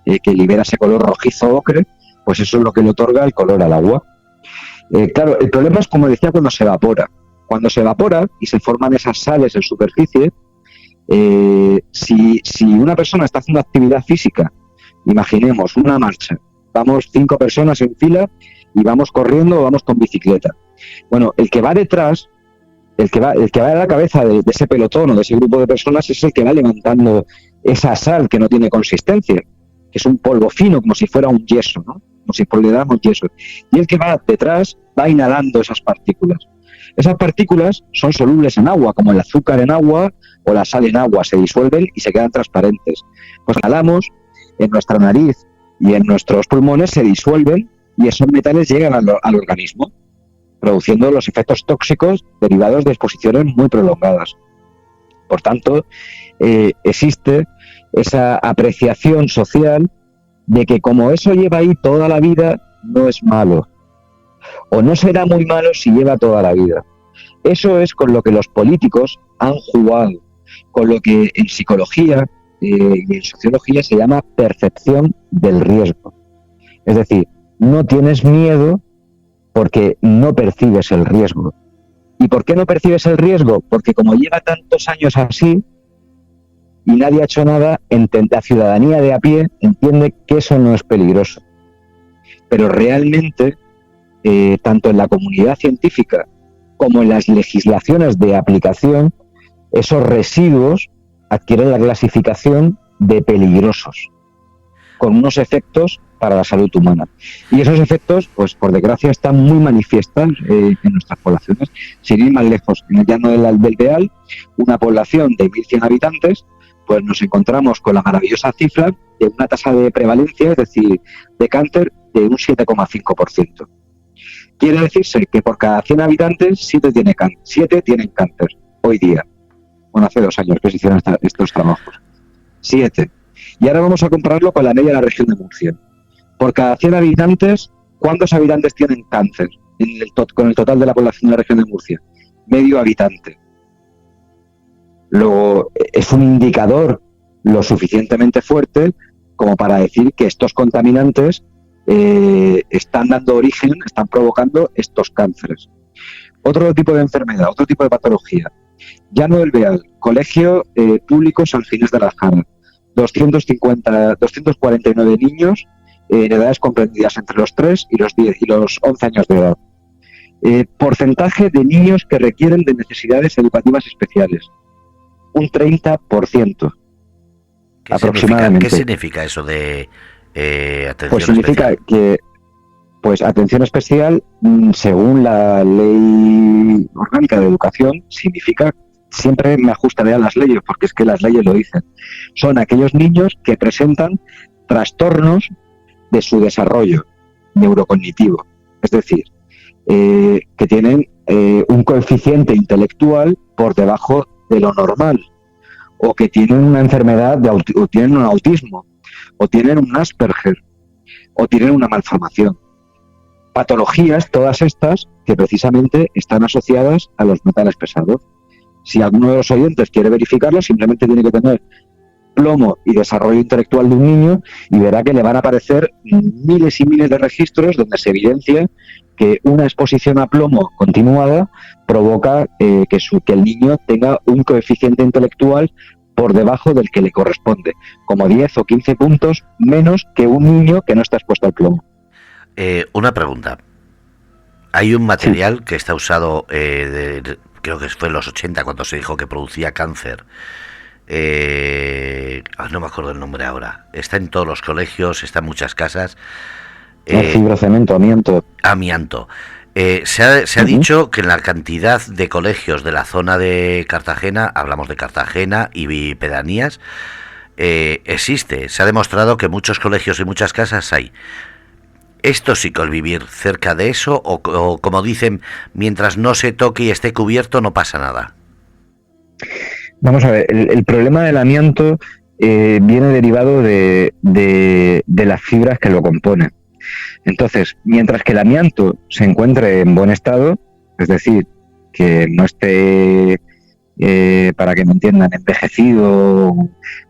que libera ese color rojizo ocre. Pues eso es lo que le otorga el color al agua. Claro, el problema es, como decía, cuando se evapora. Cuando se evapora y se forman esas sales en superficie, si una persona está haciendo actividad física, imaginemos una marcha, vamos 5 personas en fila y vamos corriendo o vamos con bicicleta. Bueno, el que va detrás el que va a la cabeza de ese pelotón o de ese grupo de personas es el que va levantando esa sal que no tiene consistencia, que es un polvo fino, como si fuera un yeso, ¿no? Como si polviéramos yeso. Y el que va detrás va inhalando esas partículas. Esas partículas son solubles en agua, como el azúcar en agua o la sal en agua, se disuelven y se quedan transparentes. Pues inhalamos, en nuestra nariz y en nuestros pulmones se disuelven y esos metales llegan al organismo, produciendo los efectos tóxicos derivados de exposiciones muy prolongadas. Por tanto, existe esa apreciación social de que como eso lleva ahí toda la vida, no es malo. O no será muy malo si lleva toda la vida. Eso es con lo que los políticos han jugado, con lo que en psicología y en sociología se llama percepción del riesgo. Es decir, no tienes miedo porque no percibes el riesgo. ¿Y por qué no percibes el riesgo? Porque como lleva tantos años así y nadie ha hecho nada, la ciudadanía de a pie entiende que eso no es peligroso. Pero realmente, tanto en la comunidad científica como en las legislaciones de aplicación, esos residuos adquieren la clasificación de peligrosos, con unos efectos para la salud humana. Y esos efectos, pues por desgracia, están muy manifiestos en nuestras poblaciones. Sin ir más lejos, en el llano del Beal, una población de 1.100 habitantes, pues nos encontramos con la maravillosa cifra de una tasa de prevalencia, es decir, de cáncer, de un 7,5%. Quiere decirse que por cada 100 habitantes, 7 tienen cáncer, hoy día. Bueno, hace 2 años que se hicieron estos trabajos. 7. Y ahora vamos a compararlo con la media de la región de Murcia. Por cada 100 habitantes, ¿cuántos habitantes tienen cáncer con el total de la población de la región de Murcia? Medio habitante. Luego, es un indicador lo suficientemente fuerte como para decir que estos contaminantes están dando origen, están provocando estos cánceres. Otro tipo de enfermedad, otro tipo de patología. Llano del Beal, Colegio Público San Ginés de la Jara. 249 niños en edades comprendidas entre los 3 y los 10 y los 11 años de edad. Porcentaje de niños que requieren de necesidades educativas especiales. Un 30%. Aproximadamente. ¿Qué significa eso de atención pues significa especial? Que atención especial, según la Ley Orgánica de Educación, significa, siempre me ajustaré a las leyes, porque es que las leyes lo dicen, son aquellos niños que presentan trastornos de su desarrollo neurocognitivo, es decir, que tienen un coeficiente intelectual por debajo de lo normal, o que tienen una enfermedad, o tienen un autismo, o tienen un Asperger, o tienen una malformación. Patologías, todas estas, que precisamente están asociadas a los metales pesados. Si alguno de los oyentes quiere verificarlo, simplemente tiene que tener plomo y desarrollo intelectual de un niño y verá que le van a aparecer miles y miles de registros donde se evidencia que una exposición a plomo continuada provoca que el niño tenga un coeficiente intelectual por debajo del que le corresponde, como 10 o 15 puntos menos que un niño que no está expuesto al plomo. Una pregunta. Hay un material que está usado, creo que fue en los 80 cuando se dijo que producía cáncer. No me acuerdo el nombre ahora. Está en todos los colegios, está en muchas casas. Fibrocemento, amianto. Amianto. Se ha dicho que en la cantidad de colegios de la zona de Cartagena, hablamos de Cartagena y pedanías, existe. Se ha demostrado que muchos colegios y muchas casas hay. ¿Es tóxico el vivir cerca de eso? O como dicen, mientras no se toque y esté cubierto no pasa nada. Vamos a ver, el problema del amianto viene derivado de las fibras que lo componen. Entonces, mientras que el amianto se encuentre en buen estado, es decir, que no esté, para que me entiendan, envejecido,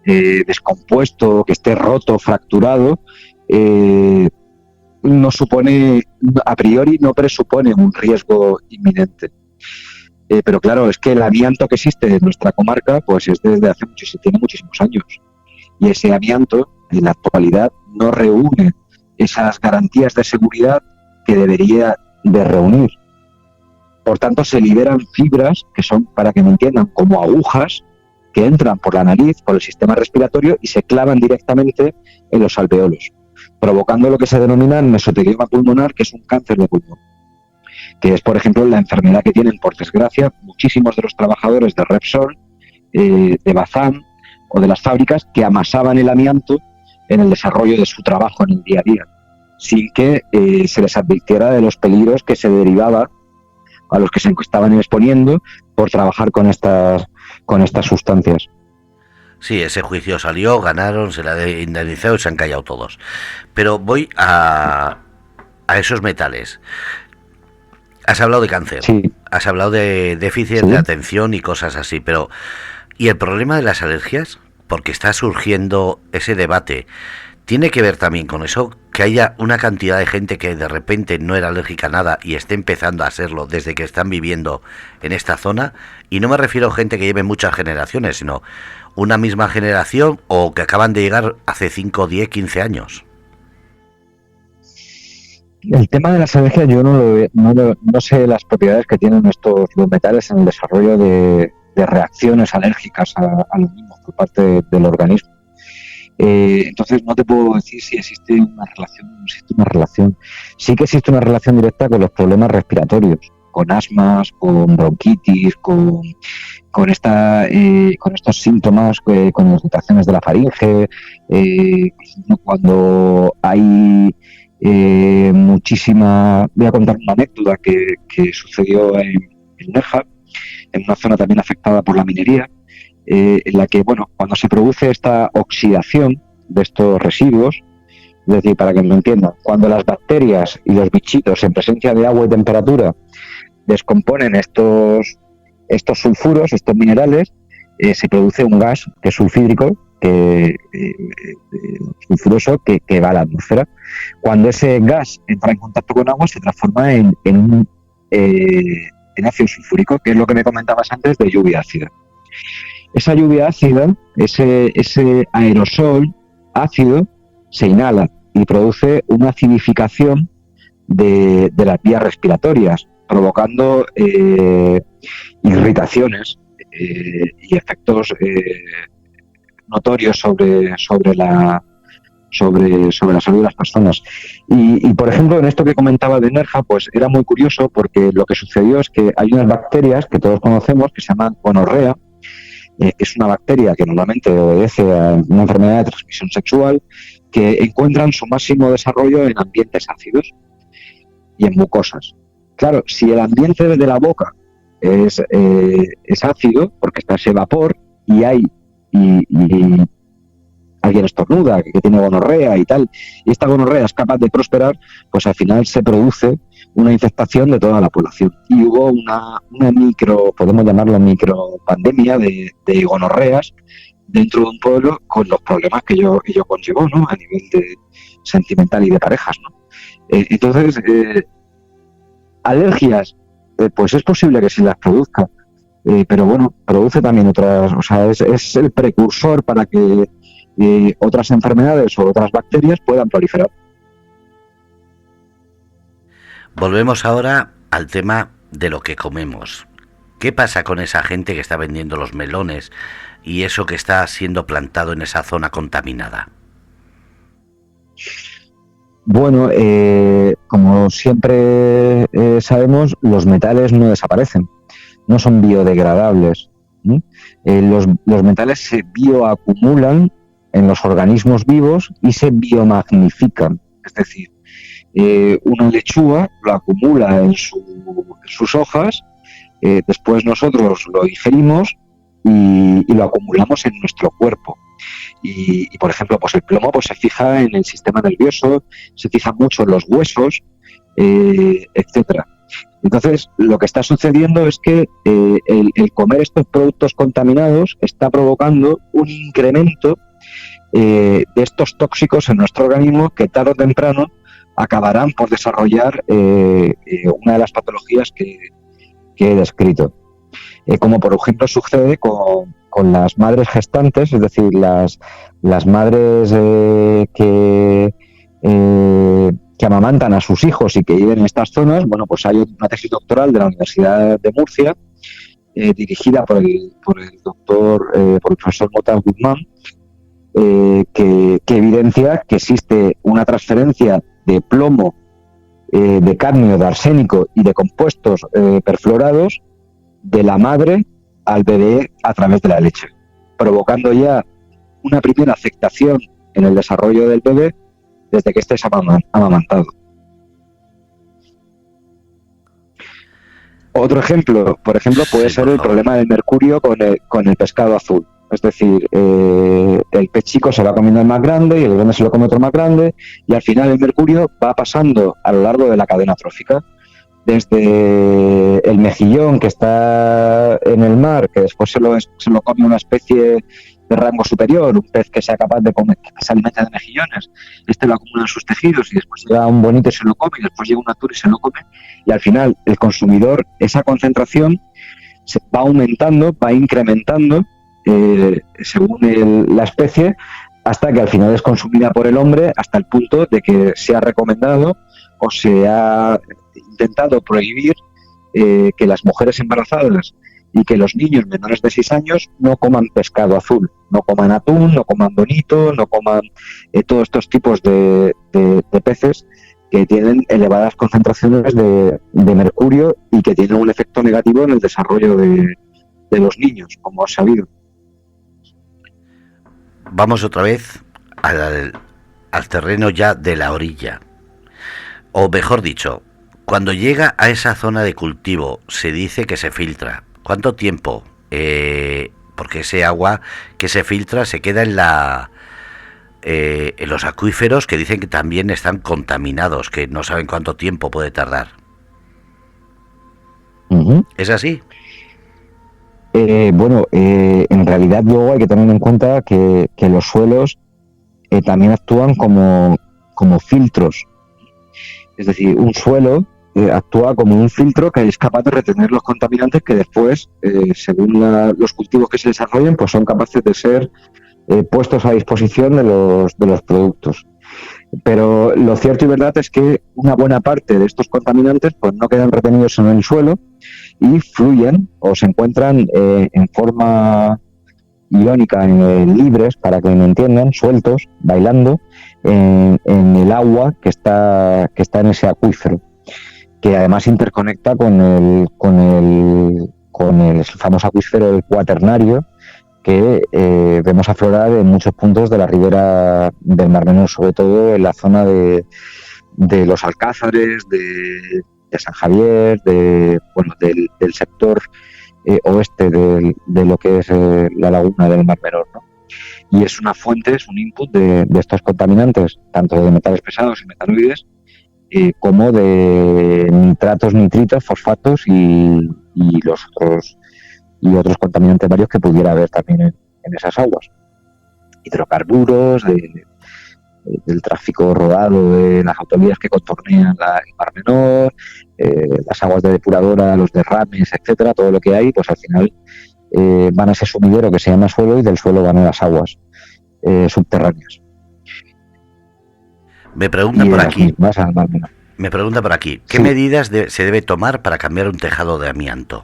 descompuesto, que esté roto, fracturado, no supone, a priori no presupone un riesgo inminente. Pero claro, es que el amianto que existe en nuestra comarca pues es desde hace tiene muchísimos años. Y ese amianto, en la actualidad, no reúne esas garantías de seguridad que debería de reunir. por tanto se liberan fibras que son, para que me entiendan, como agujas que entran por la nariz, por el sistema respiratorio y se clavan directamente en los alveolos, provocando lo que se denomina mesotelioma pulmonar, que es un cáncer de pulmón, que es, por ejemplo, la enfermedad que tienen, por desgracia, muchísimos de los trabajadores de Repsol, de Bazán o de las fábricas que amasaban el amianto en el desarrollo de su trabajo en el día a día, sin que se les advirtiera de los peligros que se derivaba a los que se estaban exponiendo por trabajar con estas sustancias. Sí, ese juicio salió, ganaron, se la indemnizó y se han callado todos. Pero voy a esos metales. Has hablado de cáncer, Sí. has hablado de déficit ¿Sí? de atención y cosas así, pero ¿y el problema de las alergias? Porque está surgiendo ese debate. ¿Tiene que ver también con eso? Que haya una cantidad de gente que de repente no era alérgica a nada y esté empezando a serlo desde que están viviendo en esta zona. Y no me refiero a gente que lleve muchas generaciones, sino una misma generación o que acaban de llegar hace 5, 10, 15 años. El tema de las alergias, yo no sé las propiedades que tienen los metales en el desarrollo de reacciones alérgicas a los mismos por parte del organismo. Entonces no te puedo decir si existe una relación o no existe una relación. Sí que existe una relación directa con los problemas respiratorios, con asmas, con bronquitis, con estos síntomas, con irritaciones de la faringe, cuando hay muchísima... Voy a contar una anécdota que sucedió en Nerja, en una zona también afectada por la minería, en la que, bueno, cuando se produce esta oxidación de estos residuos, es decir, para que me entiendan, cuando las bacterias y los bichitos en presencia de agua y temperatura descomponen estos sulfuros, estos minerales, se produce un gas que es sulfídrico, sulfuroso, que va a la atmósfera. Cuando ese gas entra en contacto con agua, se transforma en ácido sulfúrico, que es lo que me comentabas antes de lluvia ácida. Esa lluvia ácida, ese aerosol ácido, se inhala y produce una acidificación de las vías respiratorias, provocando irritaciones y efectos notorios sobre la salud de las personas. Y por ejemplo, en esto que comentaba de Nerja, pues era muy curioso porque lo que sucedió es que hay unas bacterias que todos conocemos que se llaman gonorrea, que es una bacteria que normalmente obedece a una enfermedad de transmisión sexual, que encuentran su máximo desarrollo en ambientes ácidos y en mucosas. Claro, si el ambiente de la boca es ácido, porque está ese vapor, y alguien estornuda, que tiene gonorrea y tal, y esta gonorrea es capaz de prosperar, pues al final se produce una infectación de toda la población. Y hubo una podemos llamarlo micropandemia de gonorreas dentro de un pueblo, con los problemas que ello conllevó, ¿no? A nivel de sentimental y de parejas, ¿no? Entonces, alergias, pues es posible que sí las produzca, pero bueno, produce también otras, o sea, es el precursor para que otras enfermedades o otras bacterias puedan proliferar. Volvemos ahora al tema de lo que comemos. ¿Qué pasa con esa gente que está vendiendo los melones y eso que está siendo plantado en esa zona contaminada? Bueno, como siempre sabemos, los metales no desaparecen, no son biodegradables, ¿no? Los metales se bioacumulan en los organismos vivos y se biomagnifican, es decir, una lechuga lo acumula en sus hojas, después nosotros lo digerimos y lo acumulamos en nuestro cuerpo. Y por ejemplo, pues el plomo pues se fija en el sistema nervioso, se fija mucho en los huesos, etcétera. Entonces, lo que está sucediendo es que el comer estos productos contaminados está provocando un incremento de estos tóxicos en nuestro organismo que tarde o temprano acabarán por desarrollar una de las patologías que he descrito. Como por ejemplo sucede con las madres gestantes, es decir, las madres que que amamantan a sus hijos y que viven en estas zonas, bueno, pues hay una tesis doctoral de la Universidad de Murcia, dirigida por el profesor Mota Guzmán, que evidencia que existe una transferencia de plomo, de cadmio, de arsénico y de compuestos perfluorados de la madre al bebé a través de la leche, provocando ya una primera afectación en el desarrollo del bebé desde que esté amamantado. Otro ejemplo, por ejemplo, puede ser el problema del mercurio con el pescado azul. Es decir, el pez chico se va comiendo el más grande y el grande se lo come otro más grande, y al final el mercurio va pasando a lo largo de la cadena trófica. Desde el mejillón que está en el mar, que después se lo come una especie de rango superior, un pez que sea capaz de comer, que se alimenta de mejillones, lo acumula en sus tejidos y después llega un bonito y se lo come, y después llega un atún y se lo come, y al final el consumidor, esa concentración se va aumentando, va incrementando según la especie, hasta que al final es consumida por el hombre, hasta el punto de que se ha recomendado o se ha intentado prohibir que las mujeres embarazadas y que los niños menores de 6 años no coman pescado azul, no coman atún, no coman bonito, no coman todos estos tipos de peces que tienen elevadas concentraciones de mercurio y que tienen un efecto negativo en el desarrollo de los niños, como has sabido. Vamos otra vez al terreno ya de la orilla. O mejor dicho, cuando llega a esa zona de cultivo, se dice que se filtra. ¿Cuánto tiempo? Porque ese agua que se filtra se queda en los acuíferos, que dicen que también están contaminados, que no saben cuánto tiempo puede tardar. Uh-huh. ¿Es así? En realidad luego hay que tener en cuenta que los suelos también actúan como filtros. Es decir, un suelo actúa como un filtro que es capaz de retener los contaminantes que después, según los cultivos que se desarrollen, pues son capaces de ser puestos a disposición de los productos. Pero lo cierto y verdad es que una buena parte de estos contaminantes pues no quedan retenidos en el suelo y fluyen o se encuentran en forma iónica, libres, para que me entiendan, sueltos, bailando en el agua que está en ese acuífero, que además interconecta con el famoso acuífero del Cuaternario, que vemos aflorar en muchos puntos de la ribera del Mar Menor, sobre todo en la zona de los Alcázares, de San Javier, del sector oeste de lo que es la laguna del Mar Menor, ¿no? Y es una fuente, es un input de estos contaminantes, tanto de metales pesados y metanoides, como de nitratos, nitritos, fosfatos y otros contaminantes varios que pudiera haber también en esas aguas. Hidrocarburos, del tráfico rodado de las autovías que contornean el Mar Menor, las aguas de depuradora, los derrames, etcétera, todo lo que hay, pues al final van a ese sumidero que se llama suelo, y del suelo van a las aguas subterráneas. Me preguntan por aquí, ¿qué medidas se debe tomar para cambiar un tejado de amianto?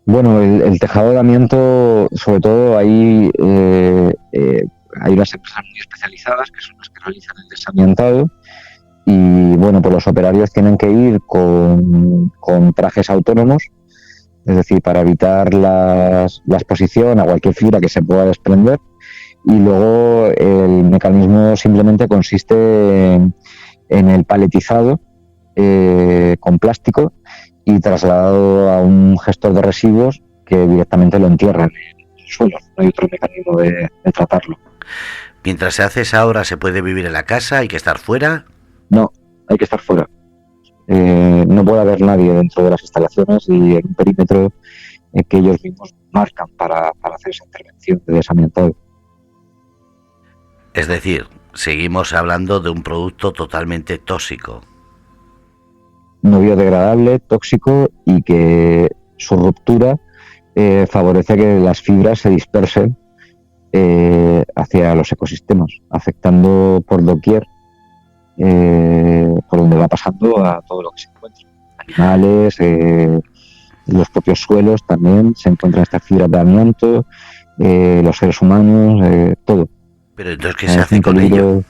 Bueno, el tejado de amianto, sobre todo hay unas empresas muy especializadas que son las que realizan el desamiantado, y bueno, pues los operarios tienen que ir con trajes autónomos, es decir, para evitar la exposición a cualquier fibra que se pueda desprender, y luego el mecanismo simplemente consiste en el paletizado con plástico y trasladado a un gestor de residuos que directamente lo entierra en el suelo. No hay otro mecanismo de tratarlo. Mientras se hace esa obra, ¿se puede vivir en la casa? ¿Hay que estar fuera? No, hay que estar fuera. No puede haber nadie dentro de las instalaciones y en un perímetro que ellos mismos marcan para hacer esa intervención de desamiantado. Es decir, seguimos hablando de un producto totalmente tóxico. No biodegradable, tóxico, y que su ruptura favorece que las fibras se dispersen hacia los ecosistemas, afectando por doquier, por donde va pasando a todo lo que se encuentra. Animales, los propios suelos también se encuentran estas fibras de amianto, los seres humanos, todo. Pero entonces, ¿qué se hace con ello?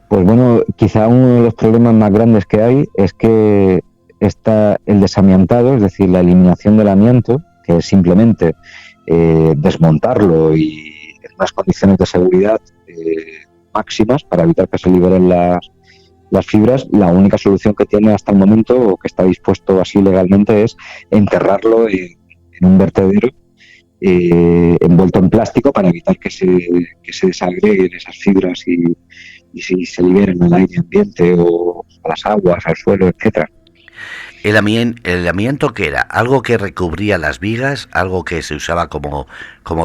Pues bueno, quizá uno de los problemas más grandes que hay es que está el desamiantado, es decir, la eliminación del amianto, que es simplemente desmontarlo y en unas condiciones de seguridad máximas para evitar que se liberen las fibras. La única solución que tiene hasta el momento, o que está dispuesto así legalmente, es enterrarlo en un vertedero envuelto en plástico para evitar que se desagreguen esas fibras y si se liberen al aire ambiente o a las aguas, al suelo, etcétera. ¿El amianto qué era? ¿Algo que recubría las vigas? ¿Algo que se usaba como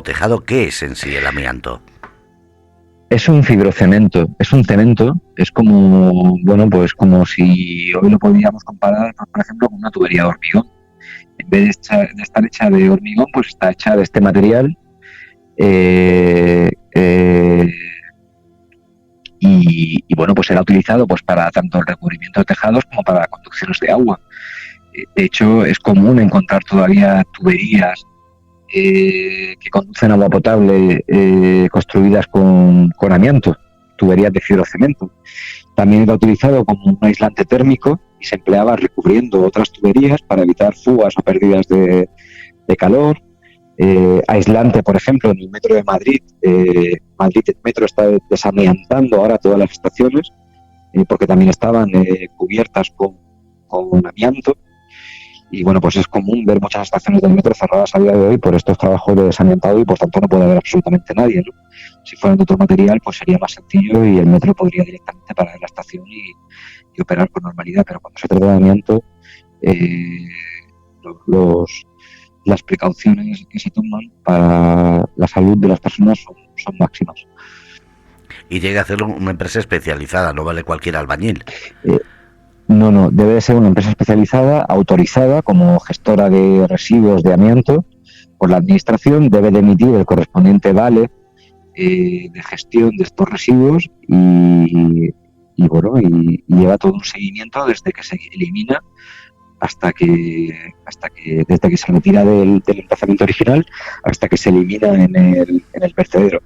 tejado? ¿Qué es en sí el amianto? Es un fibrocemento, es un cemento, es como, bueno, pues como si hoy lo podríamos comparar, por ejemplo, con una tubería de hormigón. En vez de estar hecha de hormigón, pues está hecha de este material y bueno, pues era utilizado pues para tanto el recubrimiento de tejados como para conducciones de agua. De hecho, es común encontrar todavía tuberías que conducen agua potable construidas con amianto, tuberías de fibrocemento. También era utilizado como un aislante térmico y se empleaba recubriendo otras tuberías para evitar fugas o pérdidas de calor. Aislante, por ejemplo, en el metro de Madrid. Madrid Metro está desamiantando ahora todas las estaciones porque también estaban cubiertas con amianto. Y bueno, pues es común ver muchas estaciones del metro cerradas a día de hoy por estos trabajos de desamiantado y por tanto no puede haber absolutamente nadie, ¿no? Si fueran de otro material, pues sería más sencillo y el metro podría directamente parar la estación y operar con normalidad, pero cuando se trata de amianto, las precauciones que se toman para la salud de las personas son máximas. Y llega a hacerlo una empresa especializada, no vale cualquier albañil. No, debe de ser una empresa especializada, autorizada como gestora de residuos de amianto por la administración, debe de emitir el correspondiente vale de gestión de estos residuos y lleva todo un seguimiento desde que se elimina desde que se retira del emplazamiento original hasta que se elimina en el vertedero.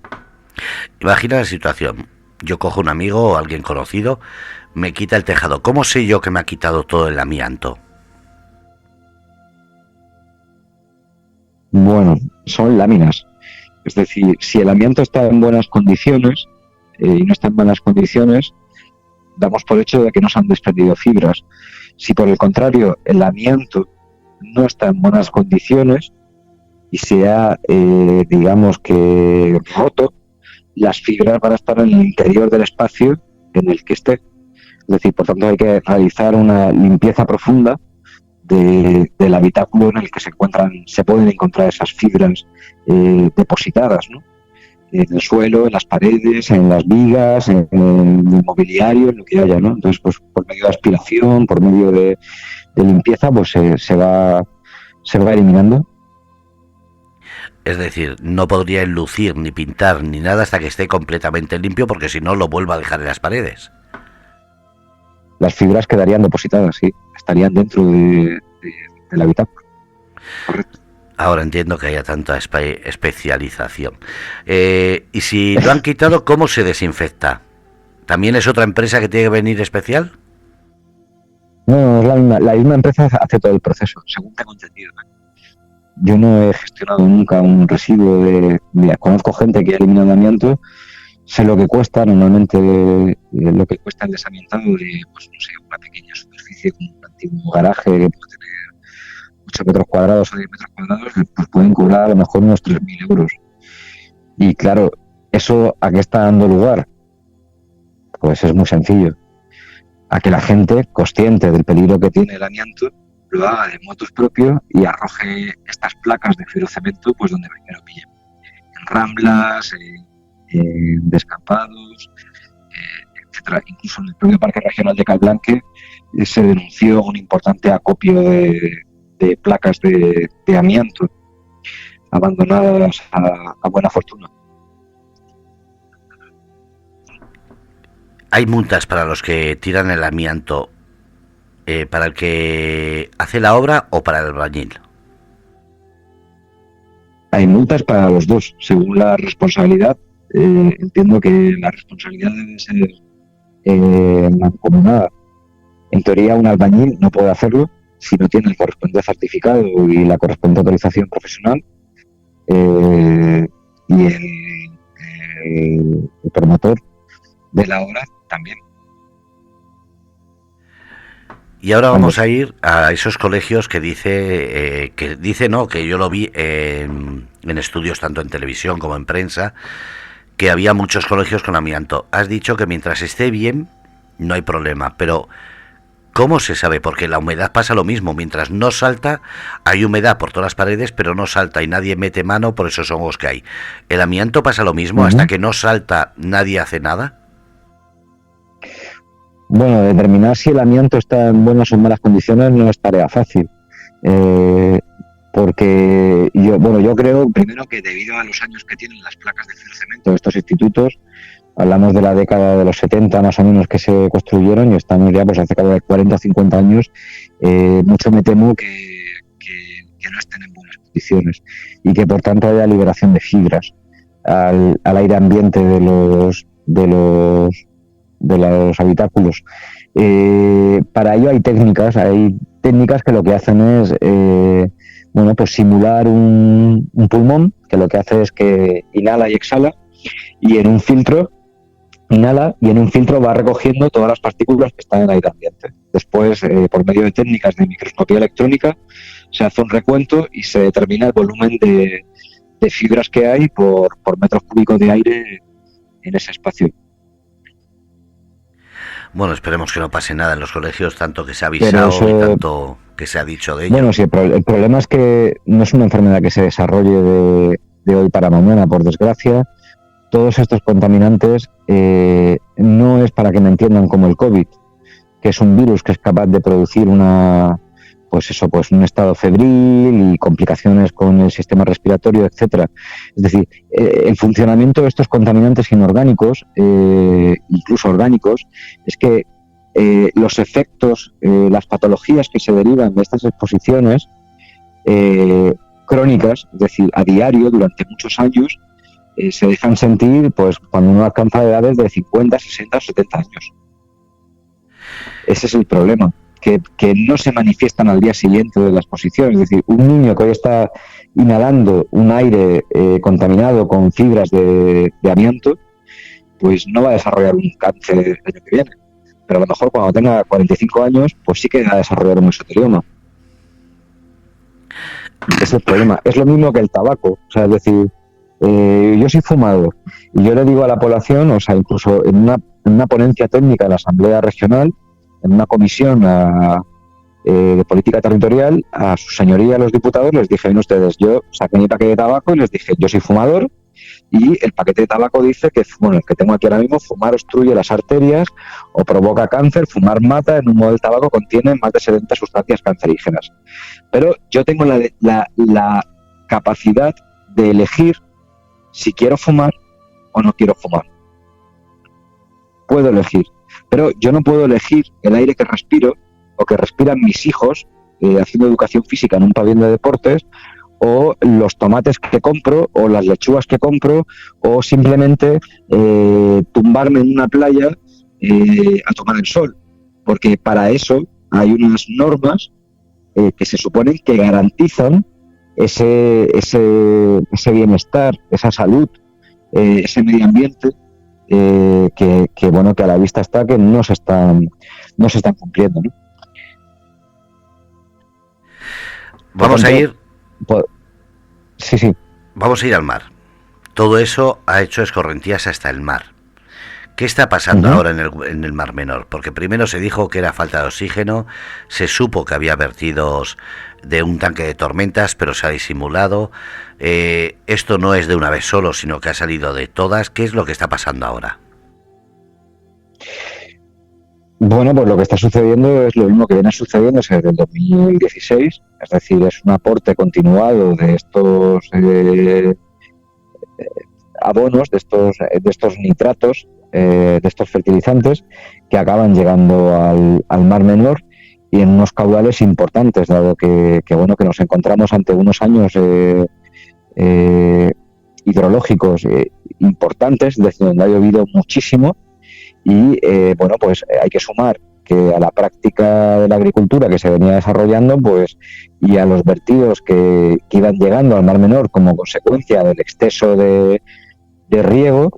Imagina la situación. Yo cojo un amigo o alguien conocido, me quita el tejado. ¿Cómo sé yo que me ha quitado todo el amianto? Bueno, son láminas. Es decir, si el amianto está en buenas condiciones y no está en malas condiciones, damos por hecho de que no se han desprendido fibras. Si por el contrario el amianto no está en buenas condiciones y se ha, digamos que roto, las fibras van a estar en el interior del espacio en el que esté. Es decir, por tanto hay que realizar una limpieza profunda del habitáculo en el que se pueden encontrar esas fibras depositadas, ¿no? En el suelo, en las paredes, en las vigas, en el mobiliario, en lo que haya, ¿no? Entonces, pues por medio de aspiración, por medio de limpieza, pues se va eliminando. Es decir, no podría enlucir, ni pintar, ni nada hasta que esté completamente limpio, porque si no lo vuelvo a dejar en las paredes. Las fibras quedarían depositadas, sí, estarían dentro del habitáculo. Correcto. Ahora entiendo que haya tanta especialización. Y si lo han quitado, ¿cómo se desinfecta? ¿También es otra empresa que tiene que venir especial? No, es la misma empresa hace todo el proceso, según tengo entendido. Yo no he gestionado nunca un residuo conozco gente que ha eliminado amianto, sé lo que cuesta, normalmente lo que cuesta el desamiantado de, pues no sé, una pequeña superficie como un antiguo garaje que puede tener 8 metros cuadrados o 10 metros cuadrados, pues pueden cobrar a lo mejor unos 3.000 euros. Y claro, ¿eso a qué está dando lugar? Pues es muy sencillo. A que la gente, consciente del peligro que tiene el amianto, lo haga de motus propio y arroje estas placas de fibrocemento pues donde primero pille. En ramblas, en descampados, etcétera. Incluso en el propio Parque Regional de Calblanque se denunció un importante acopio de placas de amianto. abandonadas a buena fortuna. ¿Hay multas para los que tiran el amianto, para el que hace la obra o para el albañil? Hay multas para los dos, según la responsabilidad. Entiendo que la responsabilidad debe ser mancomunada. En teoría, un albañil no puede hacerlo si no tiene el correspondiente certificado y la correspondiente autorización profesional. Y el promotor de la obra también. Y ahora vamos a ir a esos colegios que dice no, que yo lo vi en estudios tanto en televisión como en prensa, que había muchos colegios con amianto. Has dicho que mientras esté bien no hay problema, pero ¿cómo se sabe? Porque la humedad pasa lo mismo, mientras no salta hay humedad por todas las paredes, pero no salta y nadie mete mano por esos hongos que hay. ¿El amianto pasa lo mismo? Hasta que no salta nadie hace nada. Bueno, determinar si el amianto está en buenas o malas condiciones no es tarea fácil, porque yo creo primero que debido a los años que tienen las placas de cemento de estos institutos, hablamos de la década de los 70 más o menos que se construyeron y estamos ya pues hace casi 40 o 50 años, mucho me temo que no estén en buenas condiciones y que por tanto haya liberación de fibras al aire ambiente de los habitáculos. Para ello hay técnicas que lo que hacen es pues simular un pulmón, que lo que hace es que inhala y exhala, y en un filtro inhala y en un filtro va recogiendo todas las partículas que están en el aire ambiente. Después, por medio de técnicas de microscopía electrónica, se hace un recuento y se determina el volumen de fibras que hay por metros cúbicos de aire en ese espacio. Bueno, esperemos que no pase nada en los colegios, tanto que se ha avisado y tanto que se ha dicho de ello. Bueno, sí, el problema es que no es una enfermedad que se desarrolle de hoy para mañana, por desgracia. Todos estos contaminantes no es para que me entiendan como el COVID, que es un virus que es capaz de producir un estado febril y complicaciones con el sistema respiratorio, etcétera. Es decir, el funcionamiento de estos contaminantes inorgánicos, incluso orgánicos, es que los efectos, las patologías que se derivan de estas exposiciones crónicas, es decir, a diario durante muchos años, se dejan sentir pues cuando uno alcanza edades de 50, 60 o 70 años. Ese es el problema. Que no se manifiestan al día siguiente de la exposición. Es decir, un niño que hoy está inhalando un aire contaminado con fibras de amianto, pues no va a desarrollar un cáncer el año que viene. Pero a lo mejor cuando tenga 45 años, pues sí que va a desarrollar un mesotelioma. Ese es el problema. Es lo mismo que el tabaco. O sea, es decir, yo soy fumador y yo le digo a la población, o sea, incluso en una ponencia técnica en la Asamblea Regional, en una comisión de política territorial, a su señoría, los diputados, les dije, ven ustedes, yo saqué mi paquete de tabaco y les dije, yo soy fumador y el paquete de tabaco dice que, el que tengo aquí ahora mismo, fumar obstruye las arterias o provoca cáncer, fumar mata, en humo del tabaco contiene más de 70 sustancias cancerígenas. Pero yo tengo la capacidad de elegir si quiero fumar o no quiero fumar. Puedo elegir. Pero yo no puedo elegir el aire que respiro o que respiran mis hijos haciendo educación física en un pabellón de deportes, o los tomates que compro o las lechugas que compro, o simplemente tumbarme en una playa a tomar el sol, porque para eso hay unas normas que se suponen que garantizan ese bienestar, esa salud, ese medio ambiente. Que a la vista está que no se están cumpliendo, ¿no? Vamos a ir. Sí. Vamos a ir al mar. Todo eso ha hecho escorrentías hasta el mar. ¿Qué está pasando ahora en el Mar Menor? Porque primero se dijo que era falta de oxígeno, se supo que había vertidos de un tanque de tormentas, pero se ha disimulado. Esto no es de una vez solo, sino que ha salido de todas. ¿Qué es lo que está pasando ahora? Bueno, pues lo que está sucediendo es lo mismo que viene sucediendo desde el 2016, es decir, es un aporte continuado de estos abonos, de estos nitratos, de estos fertilizantes que acaban llegando al Mar Menor y en unos caudales importantes, dado que bueno, que nos encontramos ante unos años hidrológicos importantes, desde donde ha llovido muchísimo. Y bueno, pues hay que sumar que a la práctica de la agricultura que se venía desarrollando, pues, y a los vertidos que iban llegando al Mar Menor como consecuencia del exceso de riego,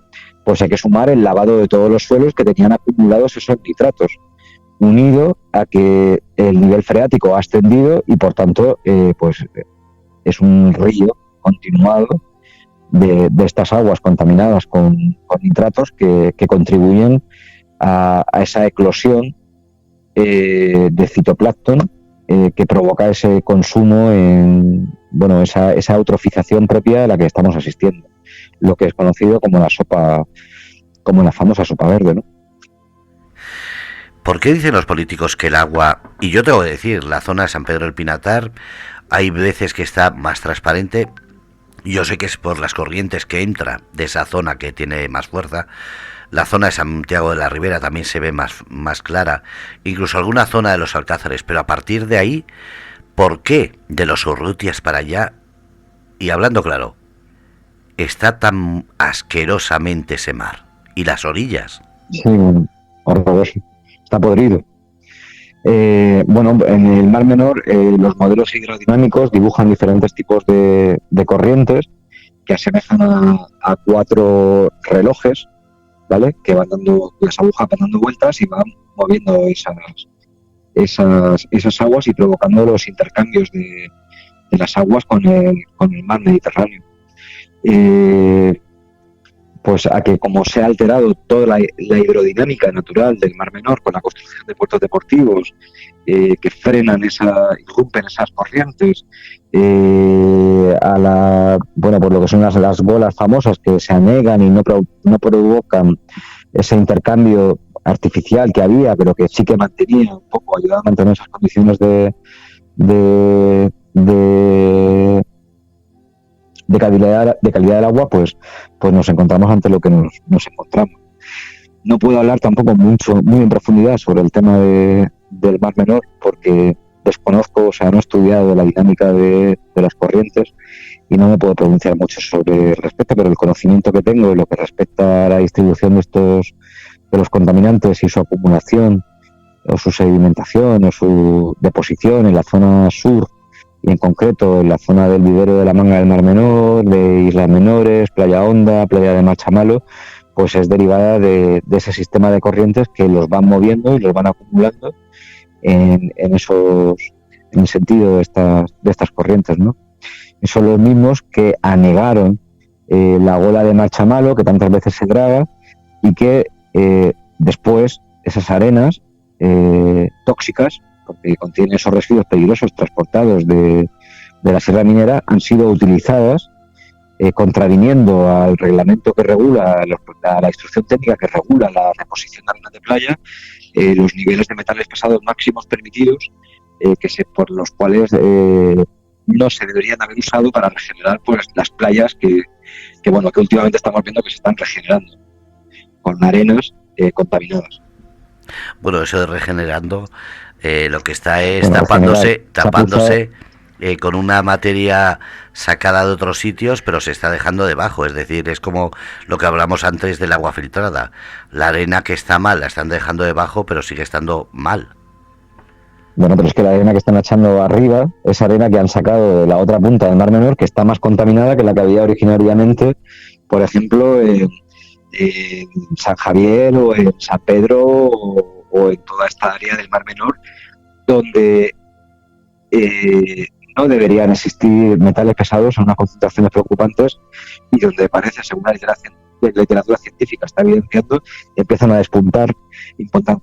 pues hay que sumar el lavado de todos los suelos que tenían acumulados esos nitratos, unido a que el nivel freático ha ascendido y por tanto pues es un río continuado de estas aguas contaminadas con nitratos que contribuyen a esa eclosión de fitoplancton que provoca ese consumo bueno, esa eutrofización propia a la que estamos asistiendo, lo que es conocido como la famosa sopa verde, ¿no? ¿Por qué dicen los políticos que el agua, y yo tengo que decir, la zona de San Pedro del Pinatar, hay veces que está más transparente? Yo sé que es por las corrientes que entra de esa zona que tiene más fuerza. La zona de Santiago de la Ribera también se ve más clara, incluso alguna zona de los Alcázares, pero a partir de ahí, ¿por qué de los Urrutias para allá? Y hablando claro, está tan asquerosamente ese mar. ¿Y las orillas? Sí, horroroso. Está podrido. Bueno, en el Mar Menor los modelos hidrodinámicos dibujan diferentes tipos de corrientes que asemejan a 4 relojes, ¿vale? Que van dando, las agujas van dando vueltas y van moviendo esas aguas y provocando los intercambios de las aguas con el mar Mediterráneo. Pues a que como se ha alterado toda la hidrodinámica natural del Mar Menor con la construcción de puertos deportivos que frenan irrumpen esas corrientes, bueno, por lo que son las bolas famosas que se anegan y no provocan ese intercambio artificial que había, pero que sí que mantenía un poco, ayudaba a mantener esas condiciones de calidad del agua, pues nos encontramos ante lo que nos encontramos. No puedo hablar tampoco muy en profundidad sobre el tema del Mar Menor porque desconozco, o sea, no he estudiado la dinámica de las corrientes y no me puedo pronunciar mucho sobre el respecto, pero el conocimiento que tengo de lo que respecta a la distribución de los contaminantes y su acumulación o su sedimentación o su deposición en la zona sur y en concreto en la zona del vivero de la Manga del Mar Menor, de Islas Menores, Playa Honda, Playa de Marchamalo, pues es derivada de ese sistema de corrientes que los van moviendo y los van acumulando en el sentido de estas corrientes, ¿no? Y son los mismos que anegaron la gola de Marchamalo, que tantas veces se draga, y que después esas arenas tóxicas, porque contienen esos residuos peligrosos transportados de la sierra minera, han sido utilizadas contraviniendo al reglamento que regula, la instrucción técnica que regula la reposición de arenas de playa, los niveles de metales pesados máximos permitidos, por los cuales no se deberían haber usado para regenerar pues las playas que últimamente estamos viendo que se están regenerando con arenas contaminadas. Bueno, eso de regenerando, lo que está es tapándose con una materia sacada de otros sitios, pero se está dejando debajo. Es decir, es como lo que hablamos antes del agua filtrada. La arena que está mal la están dejando debajo, pero sigue estando mal. Bueno, pero es que la arena que están echando arriba es arena que han sacado de la otra punta del Mar Menor, que está más contaminada que la que había originariamente, por ejemplo, en San Javier o en San Pedro o en toda esta área del Mar Menor, donde no deberían existir metales pesados en unas concentraciones preocupantes y donde parece, según la literatura científica está evidenciando, empiezan a despuntar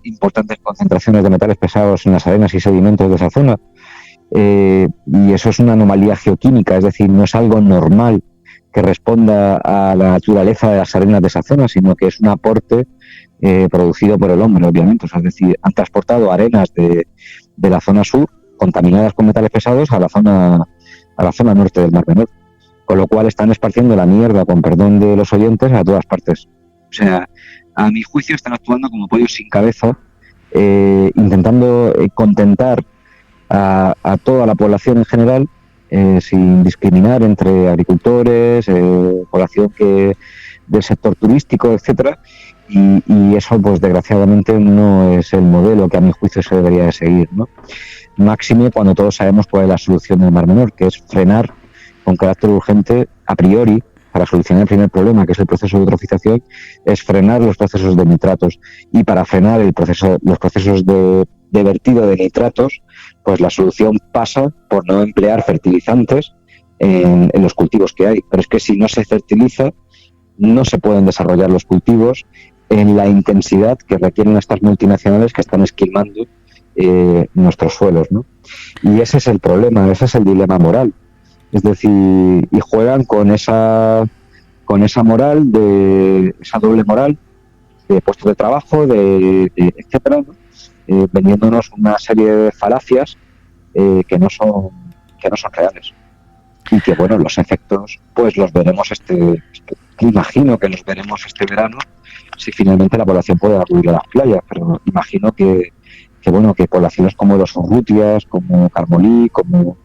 importantes concentraciones de metales pesados en las arenas y sedimentos de esa zona. Y eso es una anomalía geoquímica, es decir, no es algo normal que responda a la naturaleza de las arenas de esa zona, sino que es un aporte producido por el hombre, obviamente. O sea, es decir, han transportado arenas de la zona sur, contaminadas con metales pesados, a la zona norte del Mar Menor. Con lo cual están esparciendo la mierda, con perdón de los oyentes, a todas partes. O sea, a mi juicio están actuando como pollos sin cabeza, intentando contentar a toda la población en general, sin discriminar entre agricultores, población del sector turístico, etcétera, y eso, pues desgraciadamente, no es el modelo que a mi juicio se debería de seguir, ¿no? Máxime cuando todos sabemos cuál es la solución del Mar Menor, que es frenar con carácter urgente, a priori, para solucionar el primer problema, que es el proceso de eutrofización, es frenar los procesos de nitratos. Y para frenar los procesos de vertido de nitratos, pues la solución pasa por no emplear fertilizantes en los cultivos que hay. Pero es que si no se fertiliza, no se pueden desarrollar los cultivos en la intensidad que requieren estas multinacionales que están esquilmando nuestros suelos, ¿no? Y ese es el problema, ese es el dilema moral. Es decir, y juegan con esa moral, esa doble moral de puestos de trabajo, etcétera, ¿no? Vendiéndonos una serie de falacias que no son reales. Y que, bueno, los efectos pues los veremos imagino que los veremos este verano, si finalmente la población puede acudir a las playas. Pero imagino que poblaciones como los Urrutias, como Carmolí, como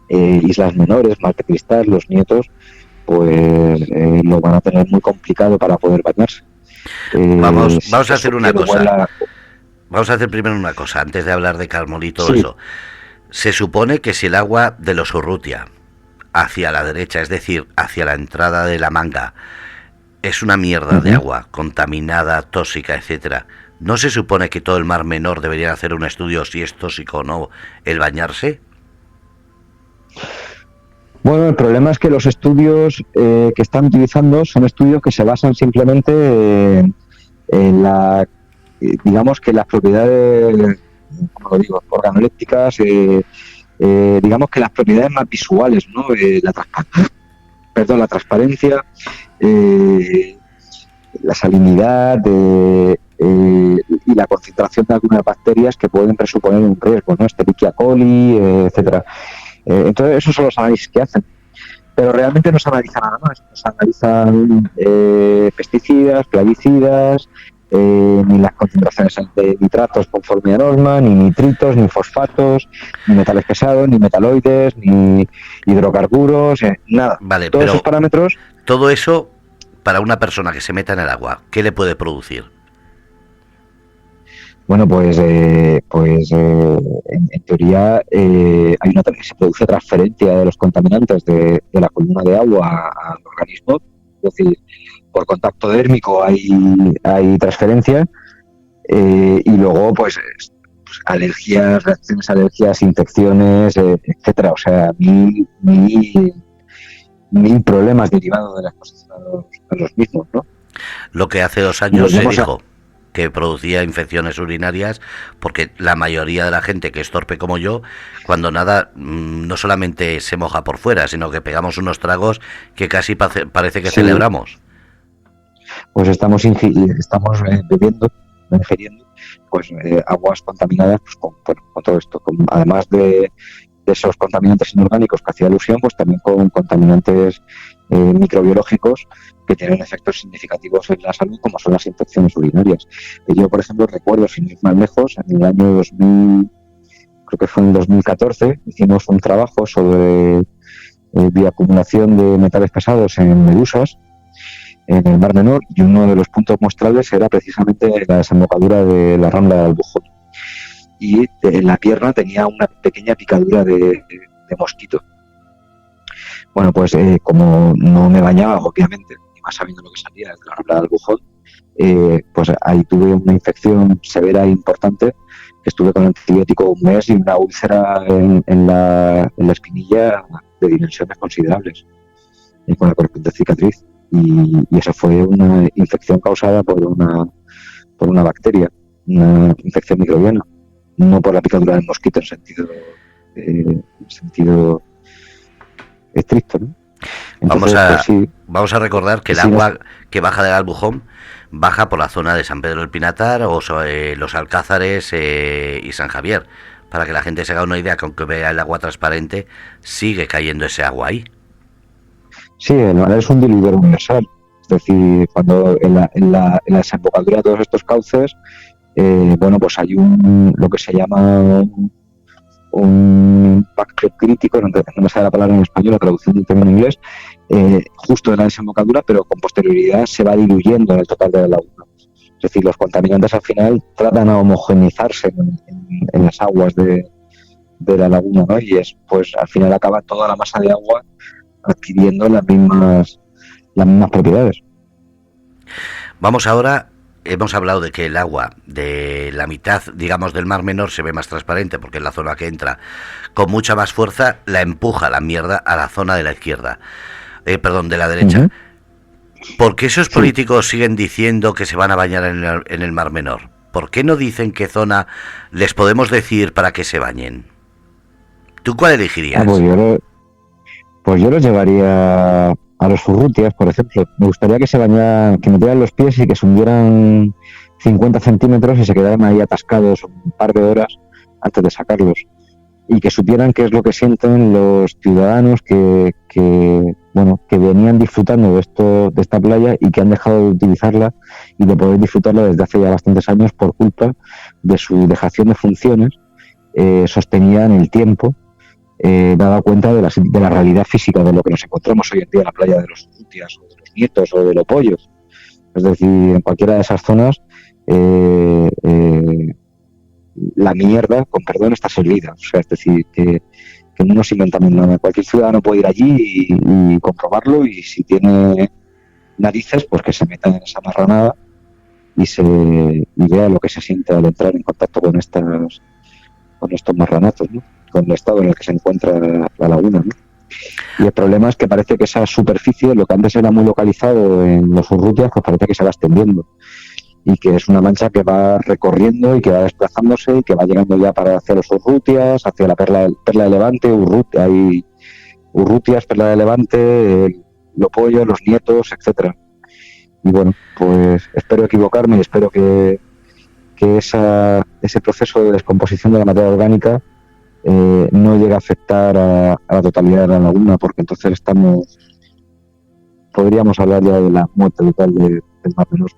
Islas Menores, Mar de Cristal, Los Nietos, pues lo van a tener muy complicado para poder bañarse. Vamos a hacer una cosa. Vamos a hacer primero una cosa, antes de hablar de Carmolí y todo eso. Se supone que si el agua de los Urrutia hacia la derecha, es decir, hacia la entrada de la Manga, es una mierda de agua, contaminada, tóxica, etcétera, ¿no se supone que todo el Mar Menor debería hacer un estudio si es tóxico o no el bañarse? Bueno, el problema es que los estudios que están utilizando son estudios que se basan simplemente en digamos que las propiedades, como lo digo, organolépticas, digamos que las propiedades más visuales, ¿no? La transparencia, la salinidad y la concentración de algunas bacterias que pueden presuponer un riesgo, ¿no? Escherichia coli, etcétera. Entonces, esos son los análisis que hacen. Pero realmente no se analiza nada más. No se analizan pesticidas, plaguicidas, ni las concentraciones de nitratos conforme a norma, ni nitritos, ni fosfatos, ni metales pesados, ni metaloides, ni hidrocarburos, nada. Vale, todos esos parámetros. Todo eso, para una persona que se meta en el agua, ¿qué le puede producir? Bueno, pues en teoría se produce transferencia de los contaminantes de la columna de agua al organismo. Es decir, por contacto dérmico hay transferencia, y luego pues alergias, reacciones alérgicas, infecciones, etcétera. O sea, mil problemas derivados de la exposición a los mismos, ¿no? Lo que hace 2 años se dijo que producía infecciones urinarias, porque la mayoría de la gente que es torpe como yo, cuando nada, no solamente se moja por fuera, sino que pegamos unos tragos que casi parece que celebramos. Pues estamos bebiendo, ingiriendo, pues aguas contaminadas, pues con todo esto, además de esos contaminantes inorgánicos que hacía alusión, pues también con contaminantes microbiológicos que tienen efectos significativos en la salud, como son las infecciones urinarias. Yo, por ejemplo, recuerdo, sin ir más lejos, en el año 2000, creo que fue en 2014, hicimos un trabajo sobre bioacumulación de metales pesados en medusas en el Mar Menor, y uno de los puntos muestrales era precisamente la desembocadura de la Rambla de Albujón. Y en la pierna tenía una pequeña picadura de mosquito. Bueno, pues como no me bañaba, obviamente, y más sabiendo lo que salía de la Rambla de Albujón, pues ahí tuve una infección severa e importante, que estuve con antibiótico 1 mes y una úlcera en la espinilla de dimensiones considerables, con la correspondiente cicatriz. Y eso fue una infección causada por una bacteria, una infección microbiana, no por la picadura del mosquito en sentido estricto, ¿no? Entonces, pues sí. Vamos a recordar que el Sí, agua que baja del Albujón baja por la zona de San Pedro del Pinatar o los Alcázares y San Javier, para que la gente se haga una idea que aunque vea el agua transparente, sigue cayendo ese agua ahí. sí, el mar es un diluvión universal. Es decir, cuando en la desembocadura de todos estos cauces, bueno, pues hay lo que se llama un impacto crítico, no me sale la palabra en español, la traducción del término en inglés, justo en la desembocadura, pero con posterioridad se va diluyendo en el total de la laguna. Es decir, los contaminantes al final tratan a homogeneizarse en las aguas de la laguna, ¿no? Y pues al final acaba toda la masa de agua adquiriendo las mismas propiedades. Vamos ahora, hemos hablado de que el agua de la mitad, digamos, del Mar Menor se ve más transparente porque es la zona que entra con mucha más fuerza, la empuja la mierda a la zona de la izquierda, perdón, de la derecha. Uh-huh. ¿Por qué esos Sí. políticos siguen diciendo que se van a bañar en el Mar Menor? ¿Por qué no dicen qué zona les podemos decir para que se bañen? ¿Tú cuál elegirías? Pues yo los llevaría a los Urrutias, por ejemplo. Me gustaría que que metieran los pies y que se hundieran 50 centímetros y se quedaran ahí atascados un par de horas antes de sacarlos. Y que supieran qué es lo que sienten los ciudadanos bueno, que venían disfrutando de esta playa y que han dejado de utilizarla y de poder disfrutarla desde hace ya bastantes años por culpa de su dejación de funciones sostenida en el tiempo, dada cuenta de la realidad física de lo que nos encontramos hoy en día en la playa de los Urrutias o de los Nietos o de los Pollos. Es decir, en cualquiera de esas zonas la mierda, con perdón, está servida. O sea, es decir, que no nos inventamos nada. Cualquier ciudadano puede ir allí y comprobarlo, y si tiene narices, pues que se meta en esa marranada y vea lo que se siente al entrar en contacto con estos marranazos, ¿no? Con el estado en el que se encuentra la laguna, ¿no? Y el problema es que parece que esa superficie, lo que antes era muy localizado en los Urrutias, pues parece que se va extendiendo y que es una mancha que va recorriendo y que va desplazándose y que va llegando ya hacia los Urrutias, hacia la Perla de Levante, Urrutias, Perla de Levante, Lopollo, Los Nietos, etcétera. Y bueno, pues espero equivocarme y espero que ese proceso de descomposición de la materia orgánica no llegue a afectar a la totalidad de la laguna, porque entonces podríamos hablar ya de la muerte total del Mar Menor.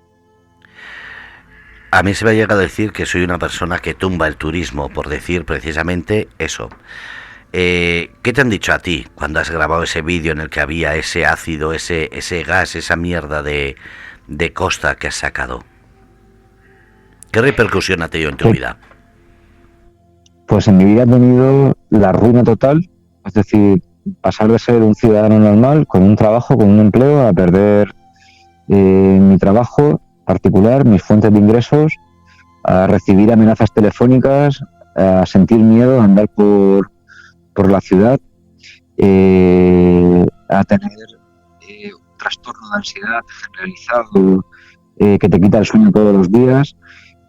A mí se me ha llegado a decir que soy una persona que tumba el turismo por decir precisamente eso. ¿Qué te han dicho a ti cuando has grabado ese vídeo en el que había ese ácido, ese gas, esa mierda de costa que has sacado? ¿Qué repercusión ha tenido en tu vida? Pues en mi vida he tenido la ruina total, es decir, pasar de ser un ciudadano normal con un trabajo, con un empleo, a perder mi trabajo particular, mis fuentes de ingresos, a recibir amenazas telefónicas, a sentir miedo, a andar por la ciudad, a tener un trastorno de ansiedad generalizado que te quita el sueño todos los días.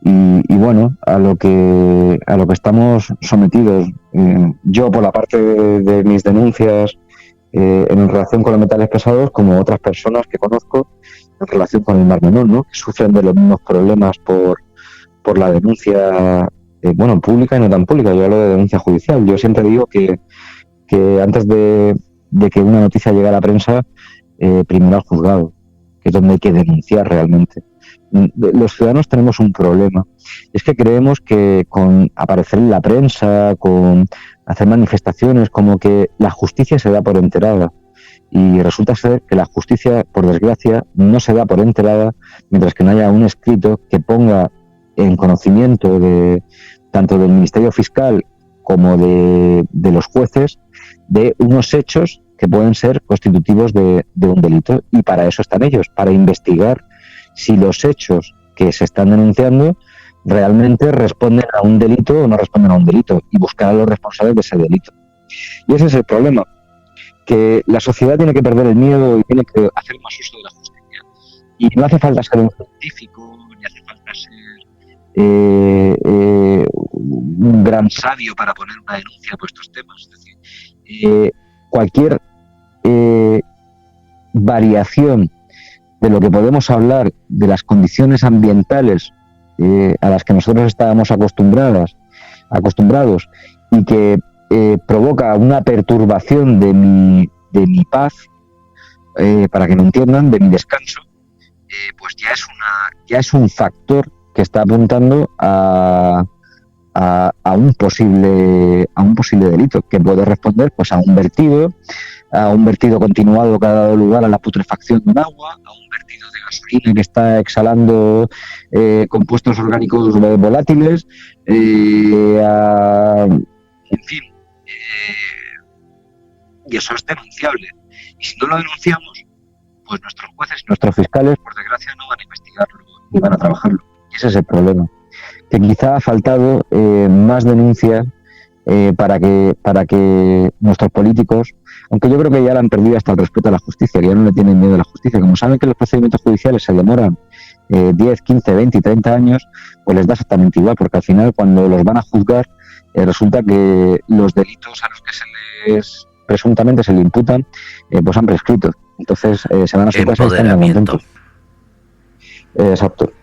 Y bueno, a lo que estamos sometidos, yo por la parte de mis denuncias en relación con los metales pesados, como otras personas que conozco en relación con el Mar Menor, ¿no? Que sufren de los mismos problemas por la denuncia, bueno, pública y no tan pública. Yo hablo de denuncia judicial. Yo siempre digo que antes de que una noticia llegue a la prensa, primero al juzgado, que es donde hay que denunciar realmente. Los ciudadanos tenemos un problema, es que creemos que con aparecer en la prensa, con hacer manifestaciones, como que la justicia se da por enterada, y resulta ser que la justicia, por desgracia, no se da por enterada mientras que no haya un escrito que ponga en conocimiento tanto del Ministerio Fiscal como de los jueces de unos hechos que pueden ser constitutivos de un delito, y para eso están ellos, para investigar si los hechos que se están denunciando realmente responden a un delito o no responden a un delito, y buscar a los responsables de ese delito. Y ese es el problema, que la sociedad tiene que perder el miedo y tiene que hacer más uso de la justicia. Y no hace falta ser un científico, ni hace falta ser un gran sabio para poner una denuncia por estos temas. Es decir, cualquier variación de lo que podemos hablar de las condiciones ambientales a las que nosotros estábamos acostumbrados y que provoca una perturbación de mi paz, para que me entiendan, de mi descanso, pues ya es un factor que está apuntando a un posible delito, que puede responder pues a un vertido continuado que ha dado lugar a la putrefacción de un agua, a un vertido de gasolina que está exhalando compuestos orgánicos volátiles, en fin, y eso es denunciable. Y si no lo denunciamos, pues nuestros jueces y nuestros fiscales, por desgracia, no van a investigarlo ni van a trabajarlo. Y ese es el problema. Que quizá ha faltado más denuncias para que nuestros políticos, aunque yo creo que ya le han perdido hasta el respeto a la justicia, que ya no le tienen miedo a la justicia, como saben que los procedimientos judiciales se demoran 10, 15, 20 y 30 años, pues les da exactamente igual, porque al final cuando los van a juzgar resulta que los delitos a los que presuntamente se le imputan pues han prescrito. Entonces se van a su casa y están contentos. Exacto.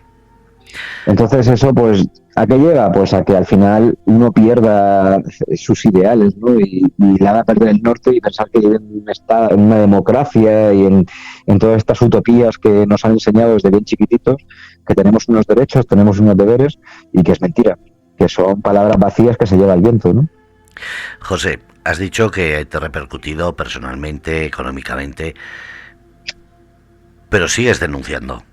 Entonces eso, pues, ¿a qué llega? Pues a que al final uno pierda sus ideales, ¿no? Y le haga perder el norte y pensar que vive en una democracia y en todas estas utopías que nos han enseñado desde bien chiquititos, que tenemos unos derechos, tenemos unos deberes, y que es mentira, que son palabras vacías que se lleva el viento, ¿no? José, has dicho que te ha repercutido personalmente, económicamente, pero sigues denunciando.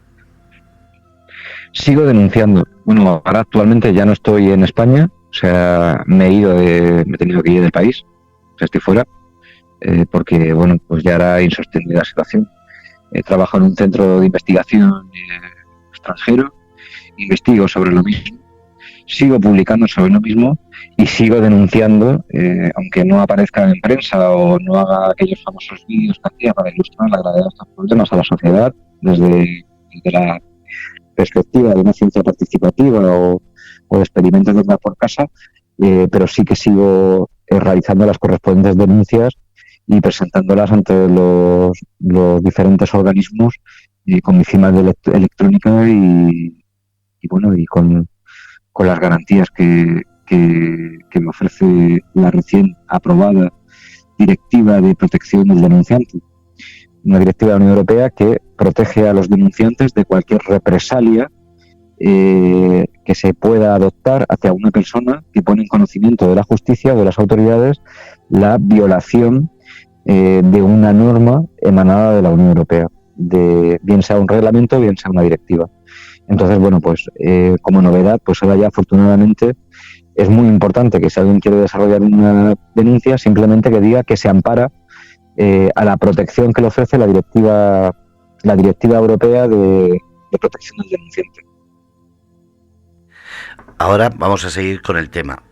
Sigo denunciando. Bueno, ahora actualmente ya no estoy en España, o sea, me he tenido que ir del país, o sea, estoy fuera, porque, bueno, pues ya era insostenible la situación. Trabajo en un centro de investigación extranjero, investigo sobre lo mismo, sigo publicando sobre lo mismo y sigo denunciando, aunque no aparezca en prensa o no haga aquellos famosos vídeos que hacía para ilustrar la gravedad de estos problemas a la sociedad desde la perspectiva de una ciencia participativa o de experimentos de andar por casa, pero sí que sigo realizando las correspondientes denuncias y presentándolas ante los diferentes organismos con mi firma electrónica y bueno, y con las garantías que me ofrece la recién aprobada Directiva de Protección del Denunciante. Una directiva de la Unión Europea que protege a los denunciantes de cualquier represalia que se pueda adoptar hacia una persona que pone en conocimiento de la justicia o de las autoridades la violación de una norma emanada de la Unión Europea, bien sea un reglamento, bien sea una directiva. Entonces, bueno, pues como novedad, pues ahora ya afortunadamente es muy importante que si alguien quiere desarrollar una denuncia, simplemente que diga que se ampara a la protección que le ofrece la directiva europea de protección del denunciante. Ahora vamos a seguir con el tema.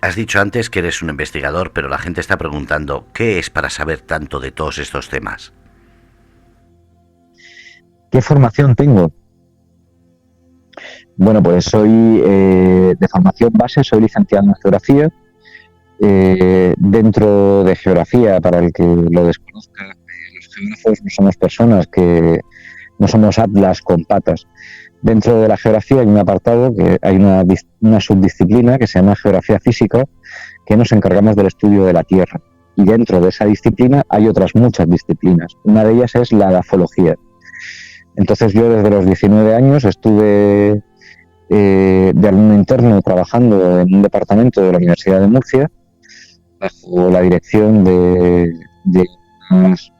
Has dicho antes que eres un investigador, pero la gente está preguntando ¿qué es para saber tanto de todos estos temas? ¿Qué formación tengo? Bueno, pues soy de formación base, soy licenciado en geografía. Dentro de geografía, para el que lo desconozca, los geógrafos no somos personas que no somos atlas con patas. Dentro de la geografía hay un apartado, que hay una subdisciplina que se llama geografía física, que nos encargamos del estudio de la Tierra. Y dentro de esa disciplina hay otras muchas disciplinas. Una de ellas es la dafología. Entonces yo desde los 19 años estuve de alumno interno trabajando en un departamento de la Universidad de Murcia, bajo la dirección de unas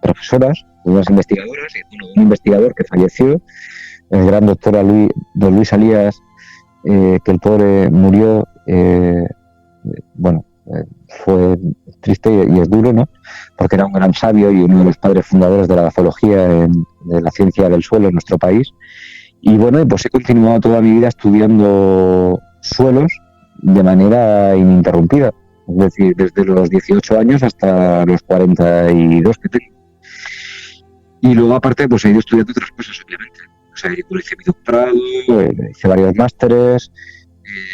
profesoras, de unas investigadoras, y un investigador que falleció, el gran doctor don Luis Alías, que el pobre murió, fue triste y es duro, ¿no? Porque era un gran sabio y uno de los padres fundadores de la dafología, de la ciencia del suelo en nuestro país. Y bueno, pues he continuado toda mi vida estudiando suelos de manera ininterrumpida. Es decir, desde los 18 años hasta los 42 que tengo. Y luego, aparte, pues he ido estudiando otras cosas, obviamente. O sea, yo hice mi doctorado, hice varios másteres,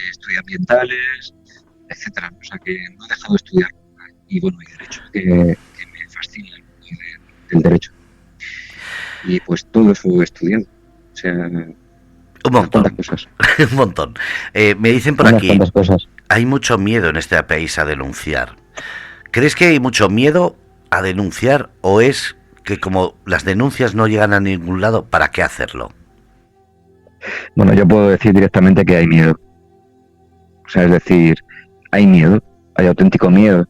estudié ambientales, etcétera. O sea, que no he dejado de estudiar. Y bueno, y derecho, que me fascina. del derecho. Y pues todo eso estudiando. O sea, Un montón. Cosas. Un montón. Me dicen por aquí, hay mucho miedo en este país a denunciar. ¿Crees que hay mucho miedo a denunciar o es que como las denuncias no llegan a ningún lado, ¿para qué hacerlo? Bueno, yo puedo decir directamente que hay miedo. O sea, es decir, hay miedo, hay auténtico miedo.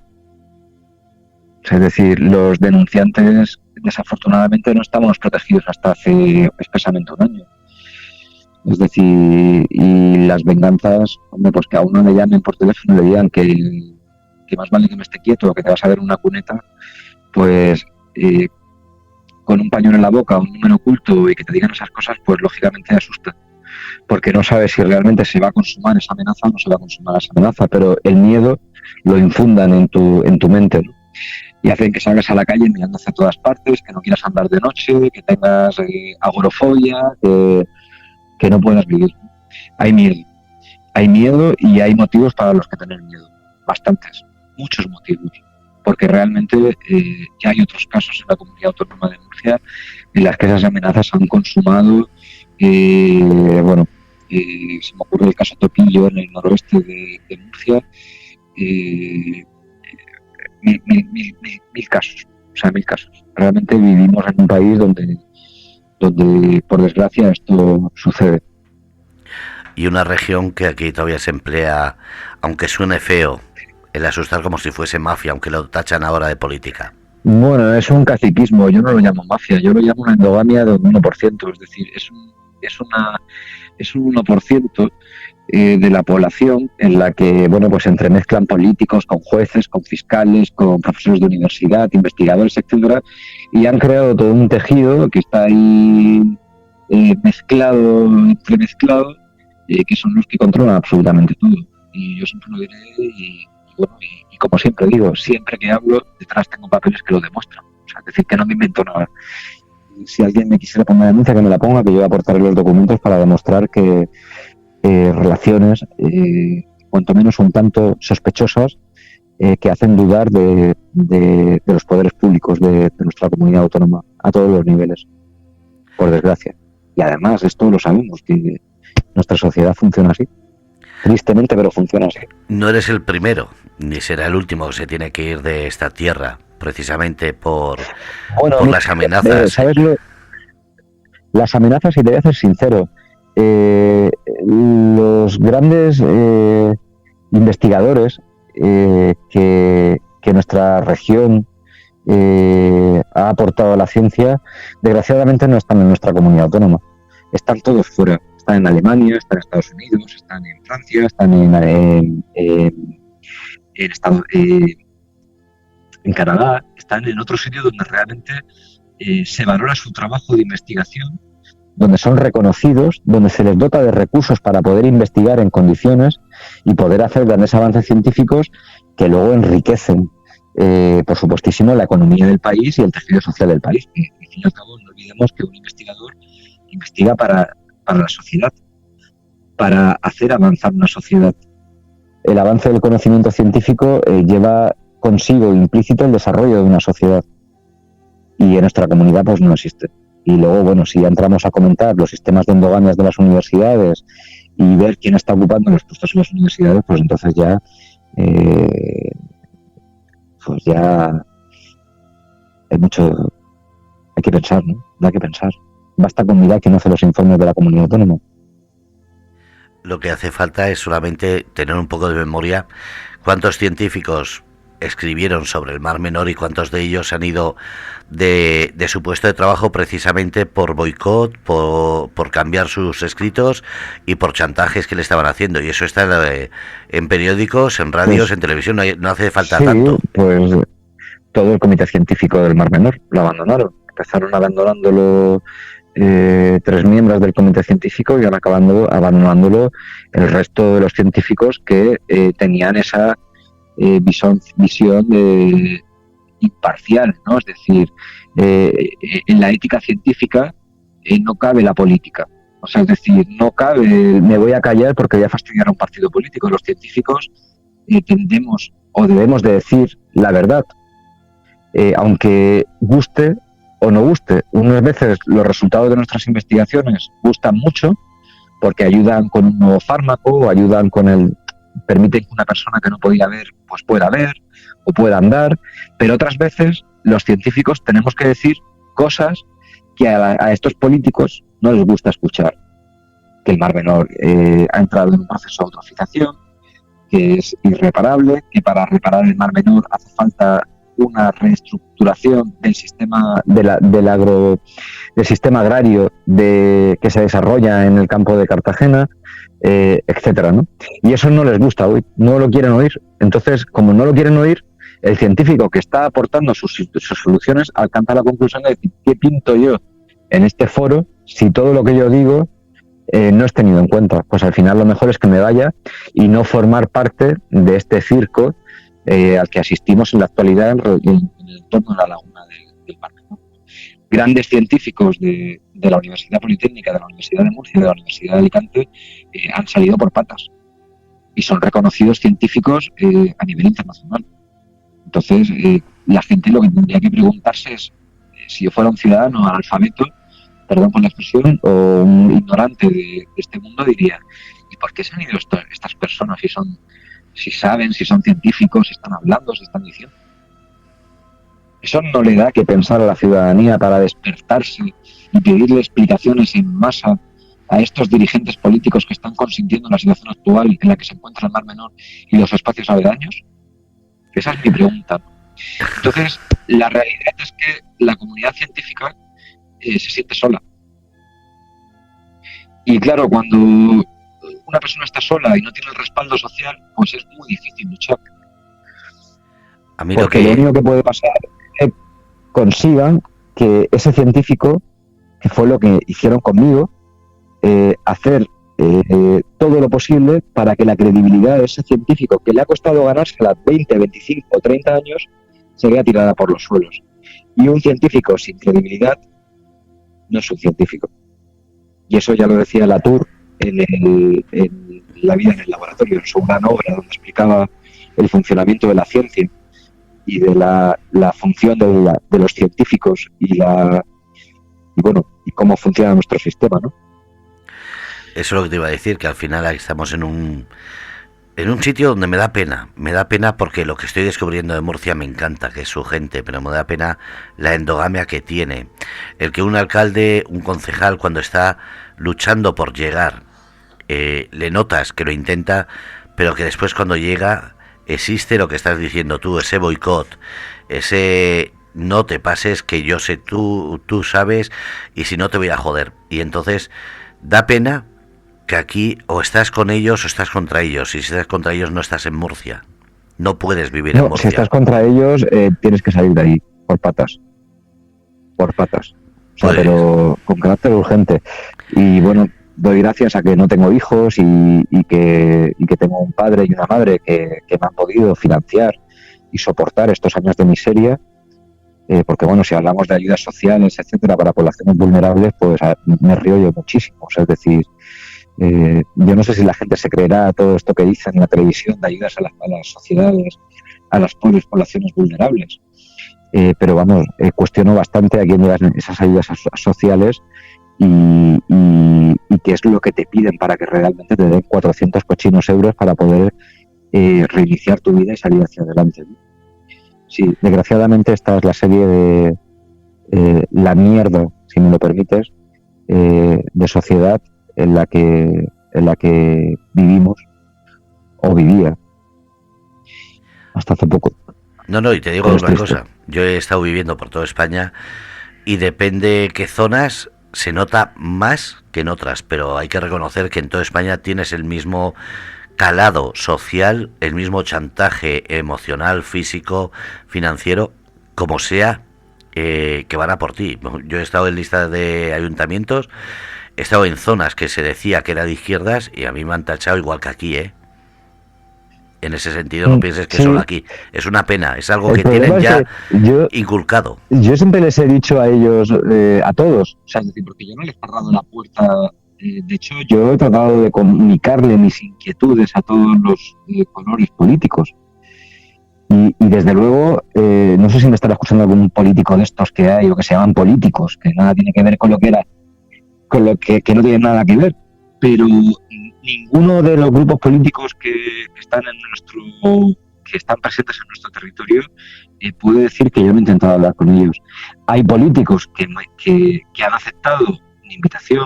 O sea, es decir, los denunciantes desafortunadamente no estamos protegidos hasta hace escasamente un año. Es decir, y las venganzas, hombre, pues que a uno le llamen por teléfono y le digan que más vale que me esté quieto o que te vas a ver una cuneta, pues con un pañuelo en la boca, un número oculto y que te digan esas cosas, pues lógicamente asusta. Porque no sabes si realmente se va a consumar esa amenaza o no se va a consumar esa amenaza, pero el miedo lo infundan en tu mente, ¿no? Y hacen que salgas a la calle mirando hacia todas partes, que no quieras andar de noche, que tengas agorofobia, que no puedas vivir. Hay miedo y hay motivos para los que tener miedo, bastantes, muchos motivos, porque realmente ya hay otros casos en la Comunidad Autónoma de Murcia en las que esas amenazas han consumado. Se me ocurre el caso Topillo en el noroeste de Murcia. Mil casos, o sea, 1000 casos. Realmente vivimos en un país donde por desgracia esto sucede. Y una región que aquí todavía se emplea, aunque suene feo, el asustar como si fuese mafia, aunque lo tachan ahora de política. Bueno, es un caciquismo, yo no lo llamo mafia, yo lo llamo una endogamia de un 1%, es decir, es un 1% de la población en la que, bueno, pues entremezclan políticos con jueces, con fiscales, con profesores de universidad, investigadores, etcétera, y han creado todo un tejido que está ahí entremezclado, que son los que controlan absolutamente todo. Y yo siempre lo diré y como siempre digo, siempre que hablo, detrás tengo papeles que lo demuestran. O sea, es decir, que no me invento nada. Si alguien me quisiera poner denuncia, que me la ponga, que yo aportaré los documentos para demostrar que relaciones, cuanto menos un tanto sospechosas, que hacen dudar de los poderes públicos de nuestra comunidad autónoma a todos los niveles, por desgracia. Y además, esto lo sabemos, que nuestra sociedad funciona así. Tristemente, pero funciona así. No eres el primero, ni será el último que se tiene que ir de esta tierra, precisamente por las amenazas. ¿Sabes las amenazas? Y te voy a ser sincero, los grandes investigadores que nuestra región ha aportado a la ciencia, desgraciadamente no están en nuestra comunidad autónoma. Están todos fuera. Están en Alemania, están en Estados Unidos, están en Francia, están en Canadá, están en otros sitios donde realmente se valora su trabajo de investigación, donde son reconocidos, donde se les dota de recursos para poder investigar en condiciones y poder hacer grandes avances científicos que luego enriquecen, por supuestísimo, la economía del país y el tejido social del país. Y al fin y al cabo, no olvidemos que un investigador investiga para la sociedad, para hacer avanzar una sociedad. El avance del conocimiento científico lleva consigo implícito el desarrollo de una sociedad, y en nuestra comunidad pues no existe. Y luego, bueno, si ya entramos a comentar los sistemas de endogamias de las universidades y ver quién está ocupando los puestos en las universidades, pues entonces ya hay que pensar, ¿no? Hay que pensar. Basta con mirar quién hace los informes de la comunidad autónoma. Lo que hace falta es solamente tener un poco de memoria. ¿Cuántos científicos escribieron sobre el Mar Menor y cuántos de ellos han ido de su puesto de trabajo precisamente por boicot, por cambiar sus escritos y por chantajes que le estaban haciendo? Y eso está en periódicos, en radios, pues, en televisión, no hace falta tanto. Pues todo el comité científico del Mar Menor lo abandonaron. Empezaron abandonándolo 3 miembros del comité científico y han acabado abandonándolo el resto de los científicos que tenían esa visión imparcial, ¿no? Es decir, en la ética científica no cabe la política. O sea, es decir, no cabe me voy a callar porque voy a fastidiar a un partido político. Los científicos tendemos o debemos de decir la verdad, aunque guste o no guste. Unas veces los resultados de nuestras investigaciones gustan mucho porque ayudan con un nuevo fármaco, permiten que una persona que no podía ver, pues pueda ver o pueda andar, pero otras veces los científicos tenemos que decir cosas que a estos políticos no les gusta escuchar. Que el Mar Menor ha entrado en un proceso de eutrofización, que es irreparable, que para reparar el Mar Menor hace falta una reestructuración del sistema del sistema agrario que se desarrolla en el campo de Cartagena, etcétera, ¿no? Y eso no les gusta oír, no lo quieren oír. Entonces, como no lo quieren oír, el científico que está aportando sus soluciones alcanza la conclusión de decir, ¿qué pinto yo en este foro si todo lo que yo digo no es tenido en cuenta? Pues al final lo mejor es que me vaya y no formar parte de este circo al que asistimos en la actualidad en el entorno de la laguna del Mar Menor. Grandes científicos de la Universidad Politécnica, de la Universidad de Murcia y de la Universidad de Alicante han salido por patas y son reconocidos científicos a nivel internacional. Entonces, la gente lo que tendría que preguntarse es, si yo fuera un ciudadano analfabeto, perdón por la expresión, o un ignorante de este mundo, diría, ¿y por qué se han ido estas personas si saben, si son científicos, si están hablando, si están diciendo? Eso no le da que pensar a la ciudadanía para despertarse y pedirle explicaciones en masa a estos dirigentes políticos que están consintiendo la situación actual en la que se encuentra el Mar Menor y los espacios aledaños. Esa es mi pregunta. Entonces, la realidad es que la comunidad científica se siente sola. Y claro, cuando una persona está sola y no tiene el respaldo social, pues es muy difícil luchar. A mí porque lo único que puede pasar es que consigan que ese científico, que fue lo que hicieron conmigo, hacer todo lo posible para que la credibilidad de ese científico, que le ha costado ganársela 20, 25 o 30 años, se vea tirada por los suelos. Y un científico sin credibilidad no es un científico. Y eso ya lo decía Latour en La vida en el laboratorio, en su gran obra, donde explicaba el funcionamiento de la ciencia y de la función de los científicos y cómo funciona nuestro sistema, ¿no? Eso es lo que te iba a decir, que al final estamos en un sitio donde me da pena porque lo que estoy descubriendo de Murcia me encanta, que es su gente, pero me da pena la endogamia que tiene. El que un alcalde, un concejal, cuando está luchando por llegar, le notas que lo intenta, pero que después cuando llega existe lo que estás diciendo tú, ese boicot, ese no te pases, que yo sé, tú sabes, y si no te voy a joder. Y entonces da pena que aquí o estás con ellos o estás contra ellos, y si estás contra ellos no estás en Murcia, no puedes vivir en Murcia. Si estás contra ellos tienes que salir de ahí, por patas, o sea, pues, pero con carácter urgente. Y bueno, doy gracias a que no tengo hijos y que tengo un padre y una madre que me han podido financiar y soportar estos años de miseria, porque bueno, si hablamos de ayudas sociales, etcétera, para poblaciones vulnerables, pues me río yo muchísimo. O sea, es decir, yo no sé si la gente se creerá todo esto que dicen en la televisión de ayudas a las sociedades, a las pobres poblaciones vulnerables, pero vamos, cuestiono bastante a quién llegan esas ayudas sociales y qué es lo que te piden para que realmente te den 400 cochinos euros para poder reiniciar tu vida y salir hacia adelante, ¿no? Sí, desgraciadamente esta es la serie de la mierda, si me lo permites, de sociedad en la que vivimos o vivía hasta hace poco. No, y te digo una cosa, yo he estado viviendo por toda España y depende qué zonas se nota más que en otras, pero hay que reconocer que en toda España tienes el mismo calado social, el mismo chantaje emocional, físico, financiero, como sea, que van a por ti. Yo he estado en listas de ayuntamientos, he estado en zonas que se decía que era de izquierdas y a mí me han tachado igual que aquí, En ese sentido no pienses que solo aquí. Es una pena, es algo que tienen ya inculcado. Yo siempre les he dicho a ellos, a todos, o sea, es decir, porque yo no les he cerrado la puerta. De hecho, yo he tratado de comunicarle mis inquietudes a todos los colores políticos. Y desde luego, no sé si me estará escuchando algún político de estos que hay o que se llaman políticos, que nada tiene que ver con lo que era, con lo que no tiene nada que ver, pero ninguno de los grupos políticos que están que están presentes en nuestro territorio puede decir que yo no he intentado hablar con ellos. Hay políticos que han aceptado mi invitación,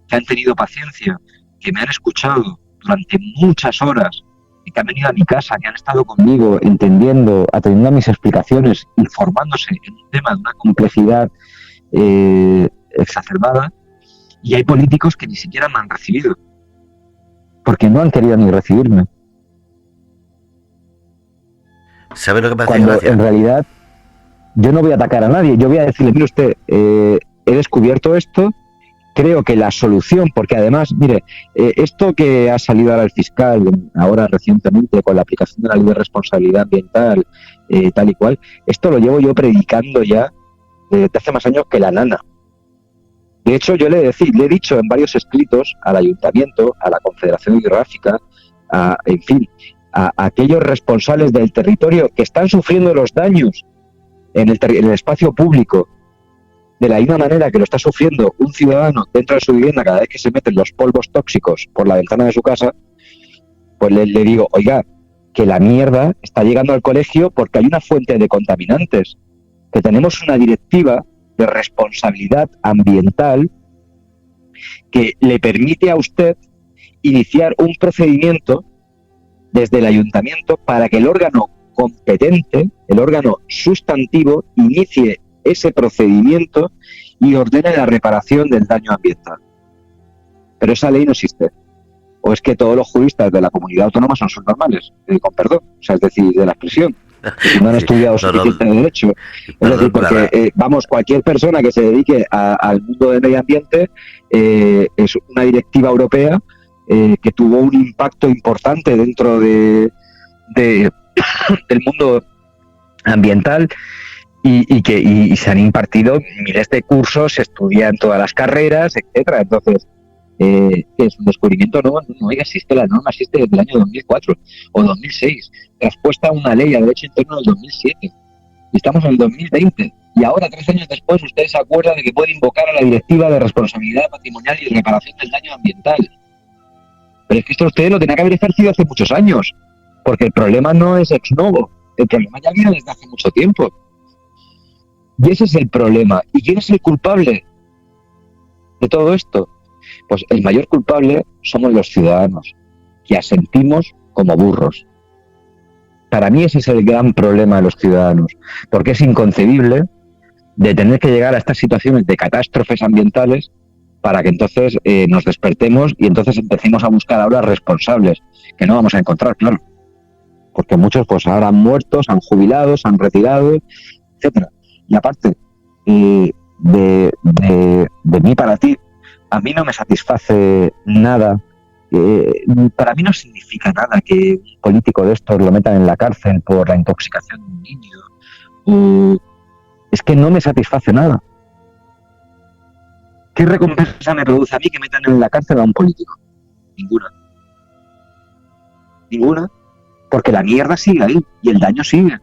que han tenido paciencia, que me han escuchado durante muchas horas y que han venido a mi casa, que han estado conmigo entendiendo, atendiendo a mis explicaciones, informándose en un tema de una complejidad exacerbada, y hay políticos que ni siquiera me han recibido, porque no han querido ni recibirme. ¿Sabe lo que me hace Cuando gracia? en realidad yo no voy a atacar a nadie, yo voy a decirle, mire usted, he descubierto esto, creo que la solución, porque además, mire, esto que ha salido ahora el fiscal, ahora recientemente con la aplicación de la ley de responsabilidad ambiental, tal y cual, esto lo llevo yo predicando ya desde hace más años que la nana. De hecho, yo le he dicho en varios escritos al ayuntamiento, a la Confederación Hidrográfica, en fin, a aquellos responsables del territorio que están sufriendo los daños en el espacio público, de la misma manera que lo está sufriendo un ciudadano dentro de su vivienda cada vez que se meten los polvos tóxicos por la ventana de su casa, pues le digo, oiga, que la mierda está llegando al colegio porque hay una fuente de contaminantes, que tenemos una directiva de responsabilidad ambiental que le permite a usted iniciar un procedimiento desde el ayuntamiento para que el órgano competente, el órgano sustantivo, inicie ese procedimiento y ordene la reparación del daño ambiental. Pero esa ley no existe. ¿O es que todos los juristas de la comunidad autónoma son subnormales? Con perdón, o sea, es decir, de la expresión. No han estudiado suficiente de derecho. Es decir, porque, cualquier persona que se dedique al mundo del medio ambiente es una directiva europea que tuvo un impacto importante dentro del mundo ambiental y se han impartido miles de cursos, se estudian todas las carreras, etcétera. Entonces, es un descubrimiento nuevo, no existe, la norma existe desde el año 2004 o 2006, traspuesta a una ley a derecho interno del 2007, y estamos en el 2020, y ahora 3 años después ustedes se acuerdan de que puede invocar a la Directiva de Responsabilidad Patrimonial y Reparación del Daño Ambiental. Pero es que esto ustedes lo tenían que haber ejercido hace muchos años, porque el problema no es ex novo, el problema ya viene desde hace mucho tiempo. Y ese es el problema. ¿Y quién es el culpable de todo esto? Pues el mayor culpable somos los ciudadanos, que asentimos como burros. Para mí ese es el gran problema de los ciudadanos, porque es inconcebible de tener que llegar a estas situaciones de catástrofes ambientales para que entonces nos despertemos y entonces empecemos a buscar ahora responsables, que no vamos a encontrar, claro, porque muchos pues ahora han muerto, se han jubilado, se han retirado, etcétera. Y aparte, de mí para ti, a mí no me satisface nada. Para mí no significa nada que un político de estos lo metan en la cárcel por la intoxicación de un niño. Es que no me satisface nada. ¿Qué recompensa me produce a mí que metan en la cárcel a un político? Ninguna. Ninguna. Porque la mierda sigue ahí y el daño sigue.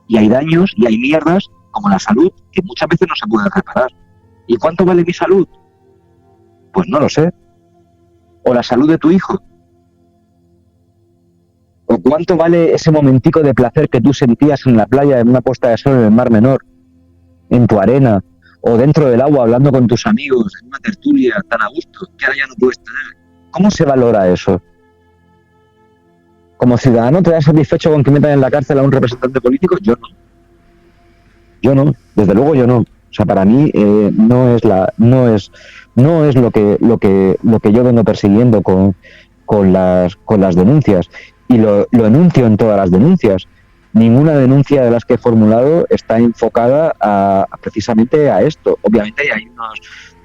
Y hay daños y hay mierdas como la salud que muchas veces no se puede reparar. ¿Y cuánto vale mi salud? Pues no lo sé. ¿O la salud de tu hijo? ¿O cuánto vale ese momentico de placer que tú sentías en la playa, en una puesta de sol en el Mar Menor, en tu arena, o dentro del agua hablando con tus amigos, en una tertulia tan a gusto, que ahora ya no puedes tener? ¿Cómo se valora eso? ¿Como ciudadano te das satisfecho con que metan en la cárcel a un representante político? Yo no. Yo no, desde luego yo no. O sea, para mí no es lo que yo vengo persiguiendo con las denuncias, y lo enuncio en todas las denuncias. Ninguna denuncia de las que he formulado está enfocada precisamente a esto. Obviamente hay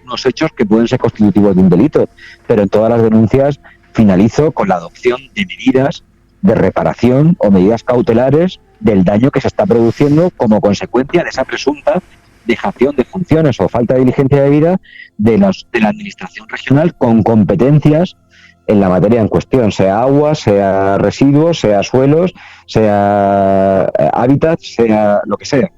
unos hechos que pueden ser constitutivos de un delito, pero en todas las denuncias finalizo con la adopción de medidas de reparación o medidas cautelares del daño que se está produciendo como consecuencia de esa presunta dejación de funciones o falta de diligencia debida de la administración regional con competencias en la materia en cuestión, sea agua, sea residuos, sea suelos, sea hábitat, sea lo que sea.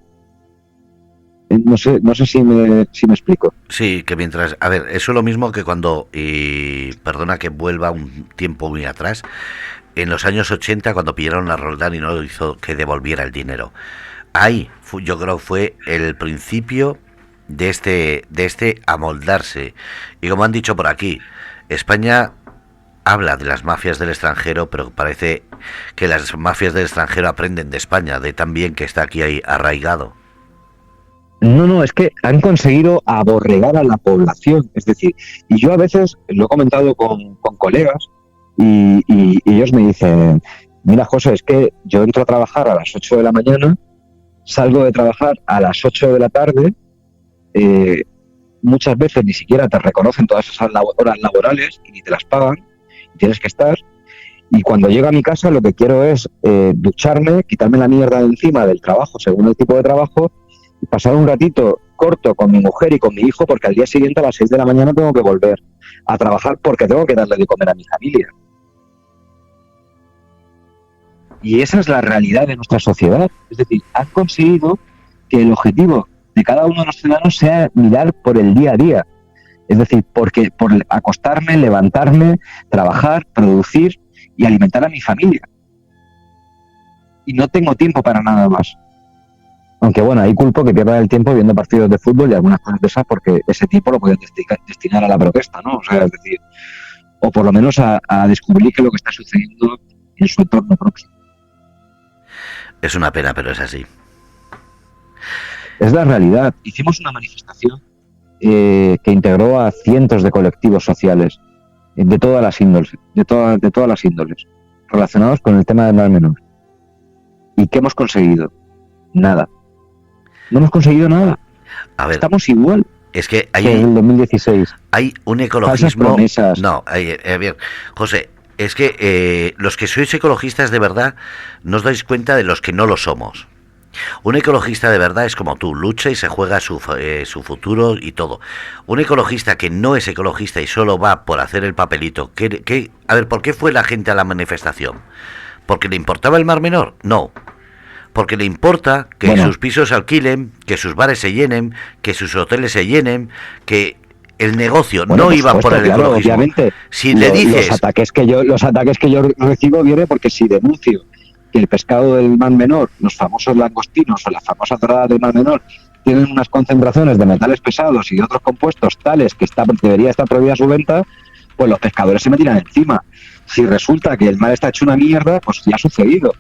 No sé si me explico. Sí, que mientras... A ver, eso es lo mismo que cuando... Y perdona que vuelva un tiempo muy atrás. En los años 80, cuando pillaron a Roldán y no hizo que devolviera el dinero. Ahí, yo creo que fue el principio de este amoldarse. Y como han dicho por aquí, España habla de las mafias del extranjero, pero parece que las mafias del extranjero aprenden de España, de tan bien que está aquí ahí arraigado. No, es que han conseguido aborregar a la población. Es decir, y yo a veces lo he comentado con colegas y ellos me dicen, mira José, es que yo entro a trabajar a las 8 de la mañana, salgo de trabajar a las 8 de la tarde, muchas veces ni siquiera te reconocen todas esas horas laborales y ni te las pagan, y tienes que estar. Y cuando llego a mi casa lo que quiero es ducharme, quitarme la mierda de encima del trabajo según el tipo de trabajo, y pasar un ratito corto con mi mujer y con mi hijo, porque al día siguiente a las 6 de la mañana tengo que volver a trabajar porque tengo que darle de comer a mi familia. Y esa es la realidad de nuestra sociedad. Es decir, han conseguido que el objetivo de cada uno de los ciudadanos sea mirar por el día a día. Es decir, por acostarme, levantarme, trabajar, producir y alimentar a mi familia. Y no tengo tiempo para nada más. Aunque bueno, ahí culpo que pierdan el tiempo viendo partidos de fútbol y algunas cosas de esas, porque ese tiempo lo pueden destinar a la protesta, ¿no? O sea, es decir, o por lo menos a descubrir que lo que está sucediendo en su entorno próximo. Es una pena, pero es así. Es la realidad. Hicimos una manifestación que integró a cientos de colectivos sociales de todas las índoles, de todas las índoles, relacionados con el tema del mar menor. ¿Y qué hemos conseguido? Nada. No hemos conseguido nada. A ver, estamos igual. Es que en el 2016 hay un ecologismo. No, a ver, José, es que los que sois ecologistas de verdad no os dais cuenta de los que no lo somos. Un ecologista de verdad es como tú, lucha y se juega su futuro y todo. Un ecologista que no es ecologista y solo va por hacer el papelito, a ver, ¿por qué fue la gente a la manifestación? ¿Porque le importaba el Mar Menor? No. Porque le importa que sus pisos se alquilen, que sus bares se llenen, que sus hoteles se llenen, que el negocio no iba por el ecologismo. Obviamente, si le dices... Los ataques que yo recibo vienen porque si denuncio que el pescado del Mar Menor, los famosos langostinos o las famosas doradas del Mar Menor, tienen unas concentraciones de metales pesados y otros compuestos tales que debería estar prohibida su venta, pues los pescadores se me tiran encima. Si resulta que el mar está hecho una mierda, pues ya ha sucedido.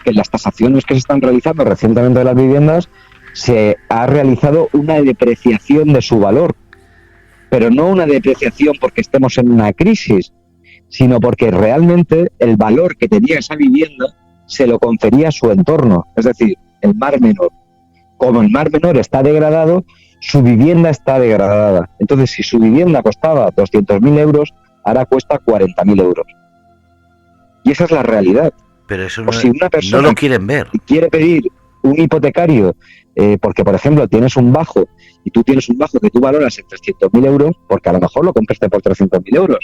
Que en las tasaciones que se están realizando recientemente de las viviendas se ha realizado una depreciación de su valor, pero no una depreciación porque estemos en una crisis, sino porque realmente el valor que tenía esa vivienda se lo confería a su entorno, es decir, el Mar Menor. Como el Mar Menor está degradado, su vivienda está degradada. Entonces, si su vivienda costaba 200.000 euros, ahora cuesta 40.000 euros. Y esa es la realidad. Pero eso si una persona no lo quieren ver. Quiere pedir un hipotecario porque, por ejemplo, tienes un bajo y tú tienes un bajo que tú valoras en 300.000 euros, porque a lo mejor lo compraste por 300.000 euros,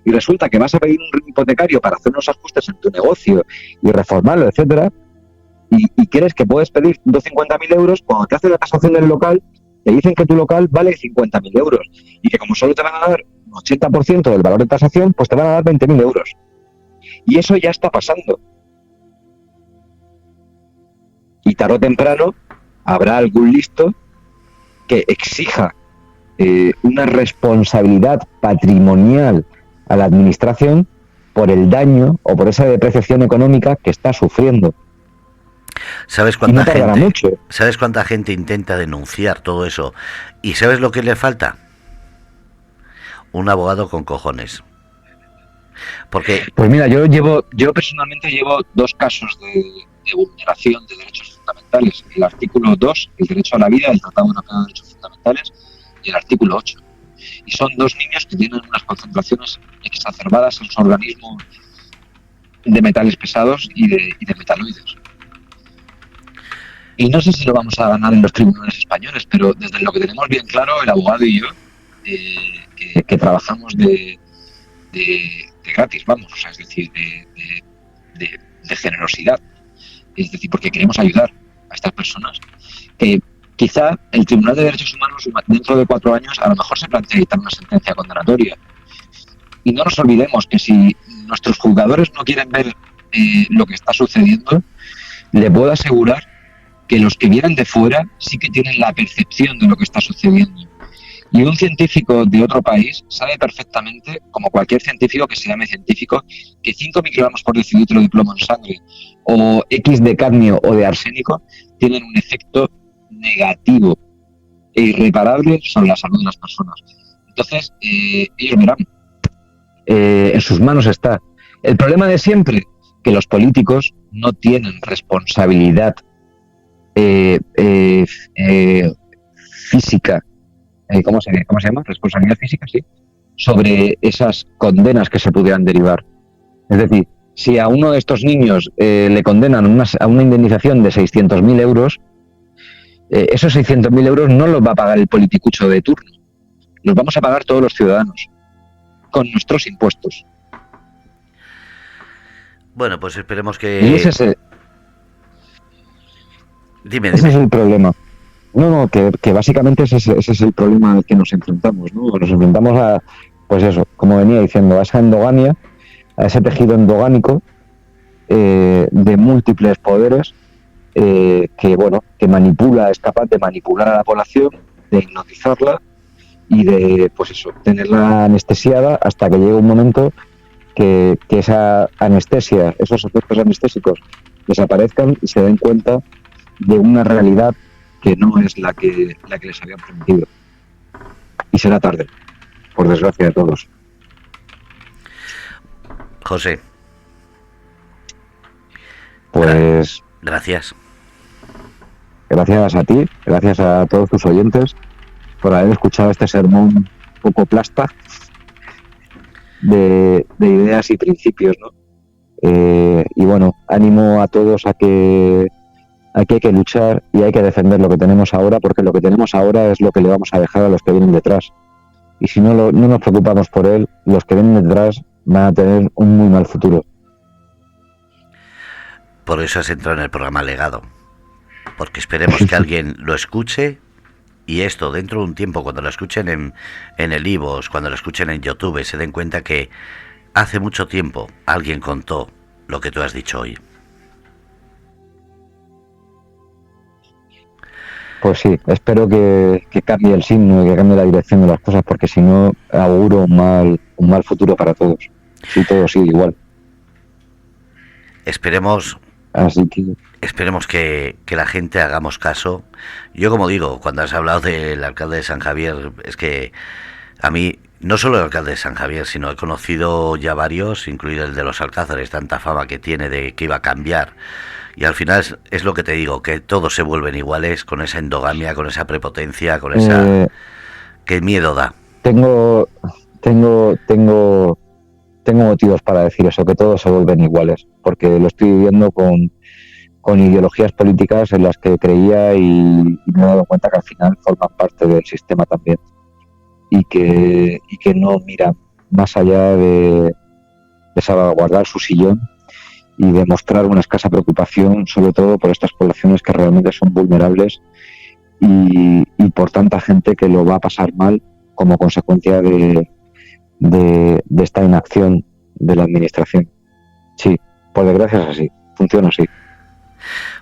y resulta que vas a pedir un hipotecario para hacer unos ajustes en tu negocio y reformarlo, etcétera, y crees que puedes pedir 250.000 euros, cuando te hacen la tasación del local, te dicen que tu local vale 50.000 euros, y que como solo te van a dar un 80% del valor de tasación, pues te van a dar 20.000 euros. Y eso ya está pasando. Y tarde o temprano habrá algún listo que exija una responsabilidad patrimonial a la administración por el daño o por esa depreciación económica que está sufriendo. ¿Sabes cuánta gente intenta denunciar todo eso? ¿Y sabes lo que le falta? Un abogado con cojones. Porque... Pues mira, yo personalmente llevo 2 casos de vulneración de derechos fundamentales. El artículo 2, el derecho a la vida, el Tratado Europeo de Derechos Fundamentales, y el artículo 8. Y son 2 niños que tienen unas concentraciones exacerbadas en su organismo de metales pesados y de metaloides. Y no sé si lo vamos a ganar en los tribunales españoles, pero desde lo que tenemos bien claro, el abogado y yo, que trabajamos de de gratis, vamos, o sea, es decir, de generosidad. Es decir, porque queremos ayudar a estas personas. Quizá el Tribunal de Derechos Humanos dentro de 4 años a lo mejor se plantea dictar una sentencia condenatoria. Y no nos olvidemos que si nuestros juzgadores no quieren ver lo que está sucediendo, le puedo asegurar que los que vienen de fuera sí que tienen la percepción de lo que está sucediendo. Y un científico de otro país sabe perfectamente, como cualquier científico que se llame científico, que 5 microgramos por decilitro de plomo en sangre o X de cadmio o de arsénico tienen un efecto negativo e irreparable sobre la salud de las personas. Entonces, ellos verán. En sus manos está. El problema de siempre, que los políticos no tienen responsabilidad física. ¿Cómo se llama? Responsabilidad física, sí. Sobre esas condenas que se pudieran derivar. Es decir, si a uno de estos niños le condenan a una indemnización de 600.000 euros, esos 600.000 euros no los va a pagar el politicucho de turno. Los vamos a pagar todos los ciudadanos, con nuestros impuestos. Bueno, pues esperemos que... Y ese Dime. Ese es el problema. No, que básicamente ese es el problema al que nos enfrentamos, ¿no? Nos enfrentamos a, pues eso, como venía diciendo, a esa endogamia, a ese tejido endogámico de múltiples poderes que manipula, es capaz de manipular a la población, de hipnotizarla y de, pues eso, tenerla anestesiada hasta que llegue un momento que esa anestesia, esos efectos anestésicos desaparezcan y se den cuenta de una realidad que no es la que les habían prometido. Y será tarde, por desgracia de todos. José. Pues... Gracias. Gracias a ti, gracias a todos tus oyentes por haber escuchado este sermón poco plasta de ideas y principios, ¿no? Y bueno, ánimo a todos a que hay que luchar y hay que defender lo que tenemos ahora, porque lo que tenemos ahora es lo que le vamos a dejar a los que vienen detrás. Y si no nos preocupamos por él, los que vienen detrás van a tener un muy mal futuro. Por eso has entrado en el programa Legado, porque esperemos que alguien lo escuche y esto dentro de un tiempo, cuando lo escuchen en el iVoox, cuando lo escuchen en YouTube, se den cuenta que hace mucho tiempo alguien contó lo que tú has dicho hoy. Pues sí, espero que cambie el signo y que cambie la dirección de las cosas, porque si no auguro un mal futuro para todos. Si todo sigue igual. Esperemos que la gente hagamos caso. Yo, como digo, cuando has hablado del alcalde de San Javier, es que a mí, no solo el alcalde de San Javier, sino he conocido ya varios, incluido el de los Alcázares, tanta fama que tiene de que iba a cambiar. Y al final es lo que te digo, que todos se vuelven iguales con esa endogamia, con esa prepotencia, con esa... ¿Qué miedo da? Tengo motivos para decir eso, que todos se vuelven iguales, porque lo estoy viviendo con ideologías políticas en las que creía y me he dado cuenta que al final forman parte del sistema también y que no miran más allá de salvaguardar su sillón y demostrar una escasa preocupación, sobre todo por estas poblaciones que realmente son vulnerables y por tanta gente que lo va a pasar mal como consecuencia de esta inacción de la administración. Sí, por desgracia es así, funciona así.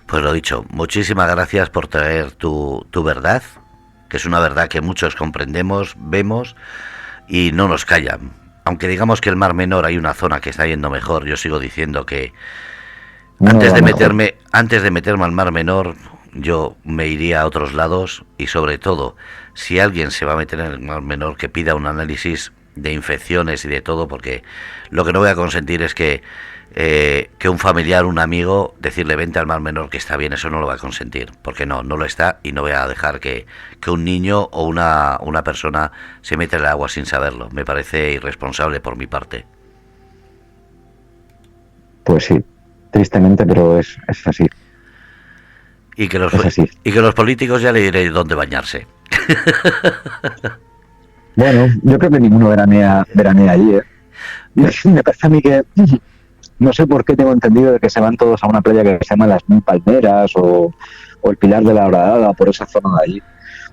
Pues lo dicho, muchísimas gracias por traer tu verdad, que es una verdad que muchos comprendemos, vemos y no nos callan. Aunque digamos que el Mar Menor hay una zona que está yendo mejor, yo sigo diciendo que antes de meterme al Mar Menor, yo me iría a otros lados y sobre todo, si alguien se va a meter en el Mar Menor, que pida un análisis de infecciones y de todo, porque lo que no voy a consentir es que un familiar, un amigo, decirle vente al Mar Menor que está bien, eso no lo va a consentir, porque no lo está y no voy a dejar que un niño o una persona se meta en el agua sin saberlo. Me parece irresponsable por mi parte. Pues sí, tristemente, pero es así. Y que los políticos ya le diré dónde bañarse. Bueno, yo creo que ninguno veranea allí, ¿eh? Me parece a mí que, no sé por qué tengo entendido de que se van todos a una playa que se llama Las Mil Palmeras o el Pilar de la Horadada, por esa zona de allí.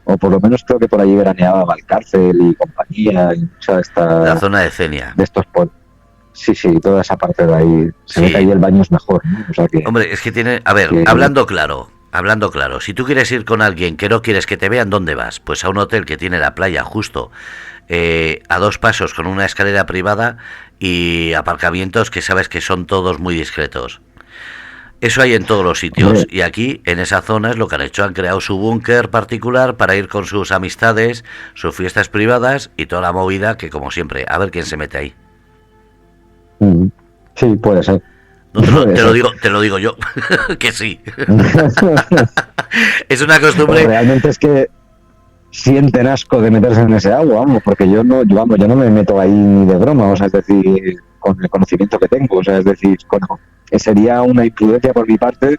O por lo menos creo que por allí veraneaba Valcárcel y compañía y mucha de La esta, zona de Cenia. de estos pueblos. Sí, sí, toda esa parte de ahí. Se ve que Sí. ahí el baño es mejor, ¿no? O sea que, Hombre, es que tiene... A ver, que hablando claro, si tú quieres ir con alguien que no quieres que te vean, ¿dónde vas? Pues a un hotel que tiene la playa justo a 2 pasos con una escalera privada y aparcamientos que sabes que son todos muy discretos. Eso hay en todos los sitios hombre, y aquí, en esa zona, es lo que han hecho. Han creado su búnker particular para ir con sus amistades, sus fiestas privadas y toda la movida que, como siempre, a ver quién se mete ahí. sí, puede ser. No Puede ser. te lo digo yo, que sí. Es una Pero costumbre. realmente es que sienten asco de meterse en ese agua, vamos, porque yo no me meto ahí ni de broma, o sea, es decir, con el conocimiento que tengo, o sea, es decir, sería una imprudencia por mi parte,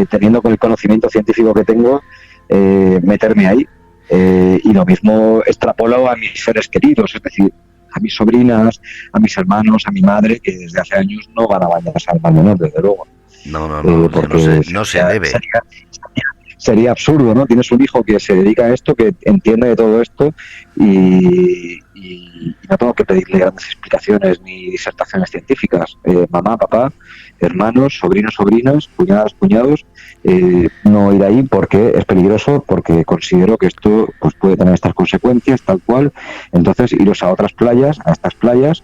teniendo con el conocimiento científico que tengo, meterme ahí. Y lo mismo extrapolo a mis seres queridos, es decir, a mis sobrinas, a mis hermanos, a mi madre, que desde hace años no van a bañarse al mar menor, desde luego. No, no, no, Porque no se debe. sería absurdo, ¿no? Tienes un hijo que se dedica a esto, que entiende de todo esto y no tengo que pedirle grandes explicaciones ni disertaciones científicas. Mamá, papá, hermanos, sobrinos, sobrinas, cuñadas, cuñados, no ir ahí porque es peligroso, porque considero que esto pues puede tener estas consecuencias, tal cual. Entonces, iros a otras playas, a estas playas,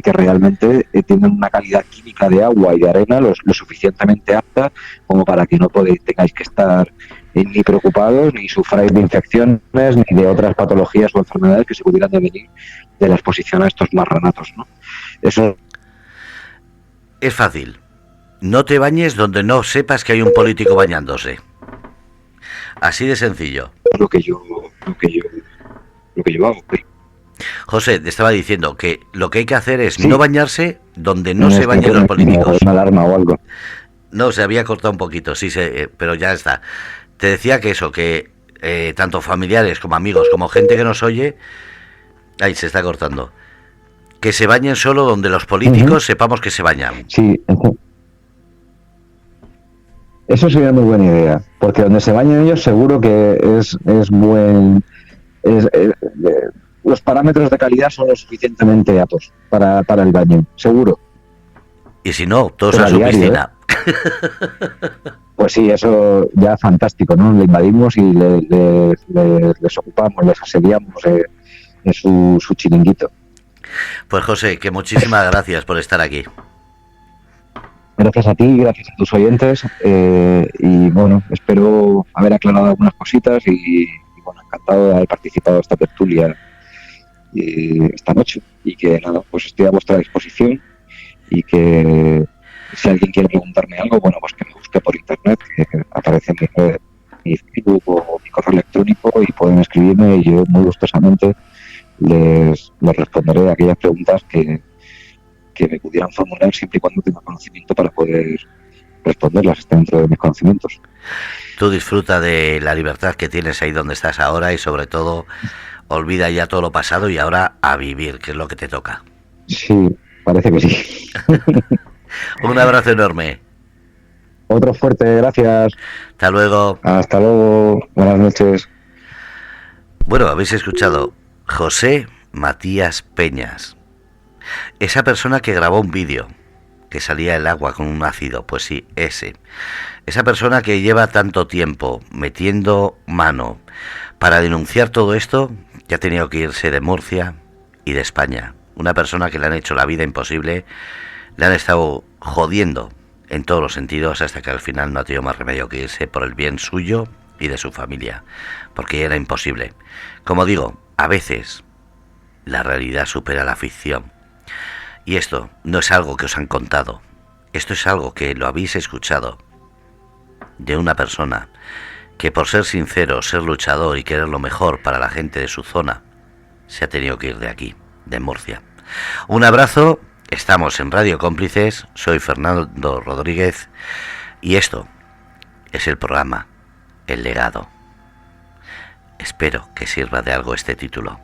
que realmente tienen una calidad química de agua y de arena lo suficientemente apta como para que no tengáis que estar ni preocupados, ni sufráis de infecciones, ni de otras patologías o enfermedades que se pudieran devenir de la exposición a estos marranatos, ¿no? Eso Es fácil. No te bañes donde no sepas que hay un político bañándose. Así de sencillo. es lo que yo hago. José, te estaba diciendo que lo que hay que hacer es Sí, no bañarse donde no se bañen los me políticos. una alarma o algo. No, se había cortado un poquito, sí, pero ya está. Te decía que eso, que tanto familiares como amigos, como gente que nos oye, ahí se está cortando, que se bañen solo donde los políticos sepamos que se bañan. Sí, eso sería muy buena idea, porque donde se bañan ellos seguro que es buen... es- eh, eh, los parámetros de calidad son lo suficientemente aptos para el baño, seguro. Y si no, todos Pero a a su diario, ¿eh? piscina. Pues sí, eso ya fantástico, ¿no? Le invadimos y les ocupamos, les asediamos en su chiringuito. Pues José, que muchísimas gracias por estar aquí. Gracias a ti, gracias a tus oyentes y bueno, espero haber aclarado algunas cositas y bueno, encantado de haber participado en esta tertulia esta noche y que nada, pues estoy a vuestra disposición y que si alguien quiere preguntarme algo, bueno, pues que me busque por internet, que aparece en mi Facebook o mi correo electrónico y pueden escribirme y yo muy gustosamente les responderé a aquellas preguntas que me pudieran formular siempre y cuando tenga conocimiento para poder responderlas, está dentro de mis conocimientos. Tú disfruta de la libertad que tienes ahí donde estás ahora y sobre todo olvida ya todo lo pasado y ahora a vivir, que es lo que te toca. Sí, parece que sí. Un abrazo enorme. Otro fuerte, gracias. Hasta luego. Hasta luego, buenas noches. Bueno, habéis escuchado José Matías Peñas. Esa persona que grabó un vídeo que salía el agua con un ácido, pues sí, ese. Esa persona que lleva tanto tiempo metiendo mano para denunciar todo esto, que ha tenido que irse de Murcia y de España. Una persona que le han hecho la vida imposible, le han estado jodiendo en todos los sentidos hasta que al final no ha tenido más remedio que irse por el bien suyo y de su familia, porque era imposible. Como digo, a veces la realidad supera la ficción. Y esto no es algo que os han contado, esto es algo que lo habéis escuchado de una persona que por ser sincero, ser luchador y querer lo mejor para la gente de su zona, se ha tenido que ir de aquí, de Murcia. Un abrazo, estamos en Radio Cómplices, soy Fernando Rodríguez y esto es el programa El Legado. Espero que sirva de algo este título.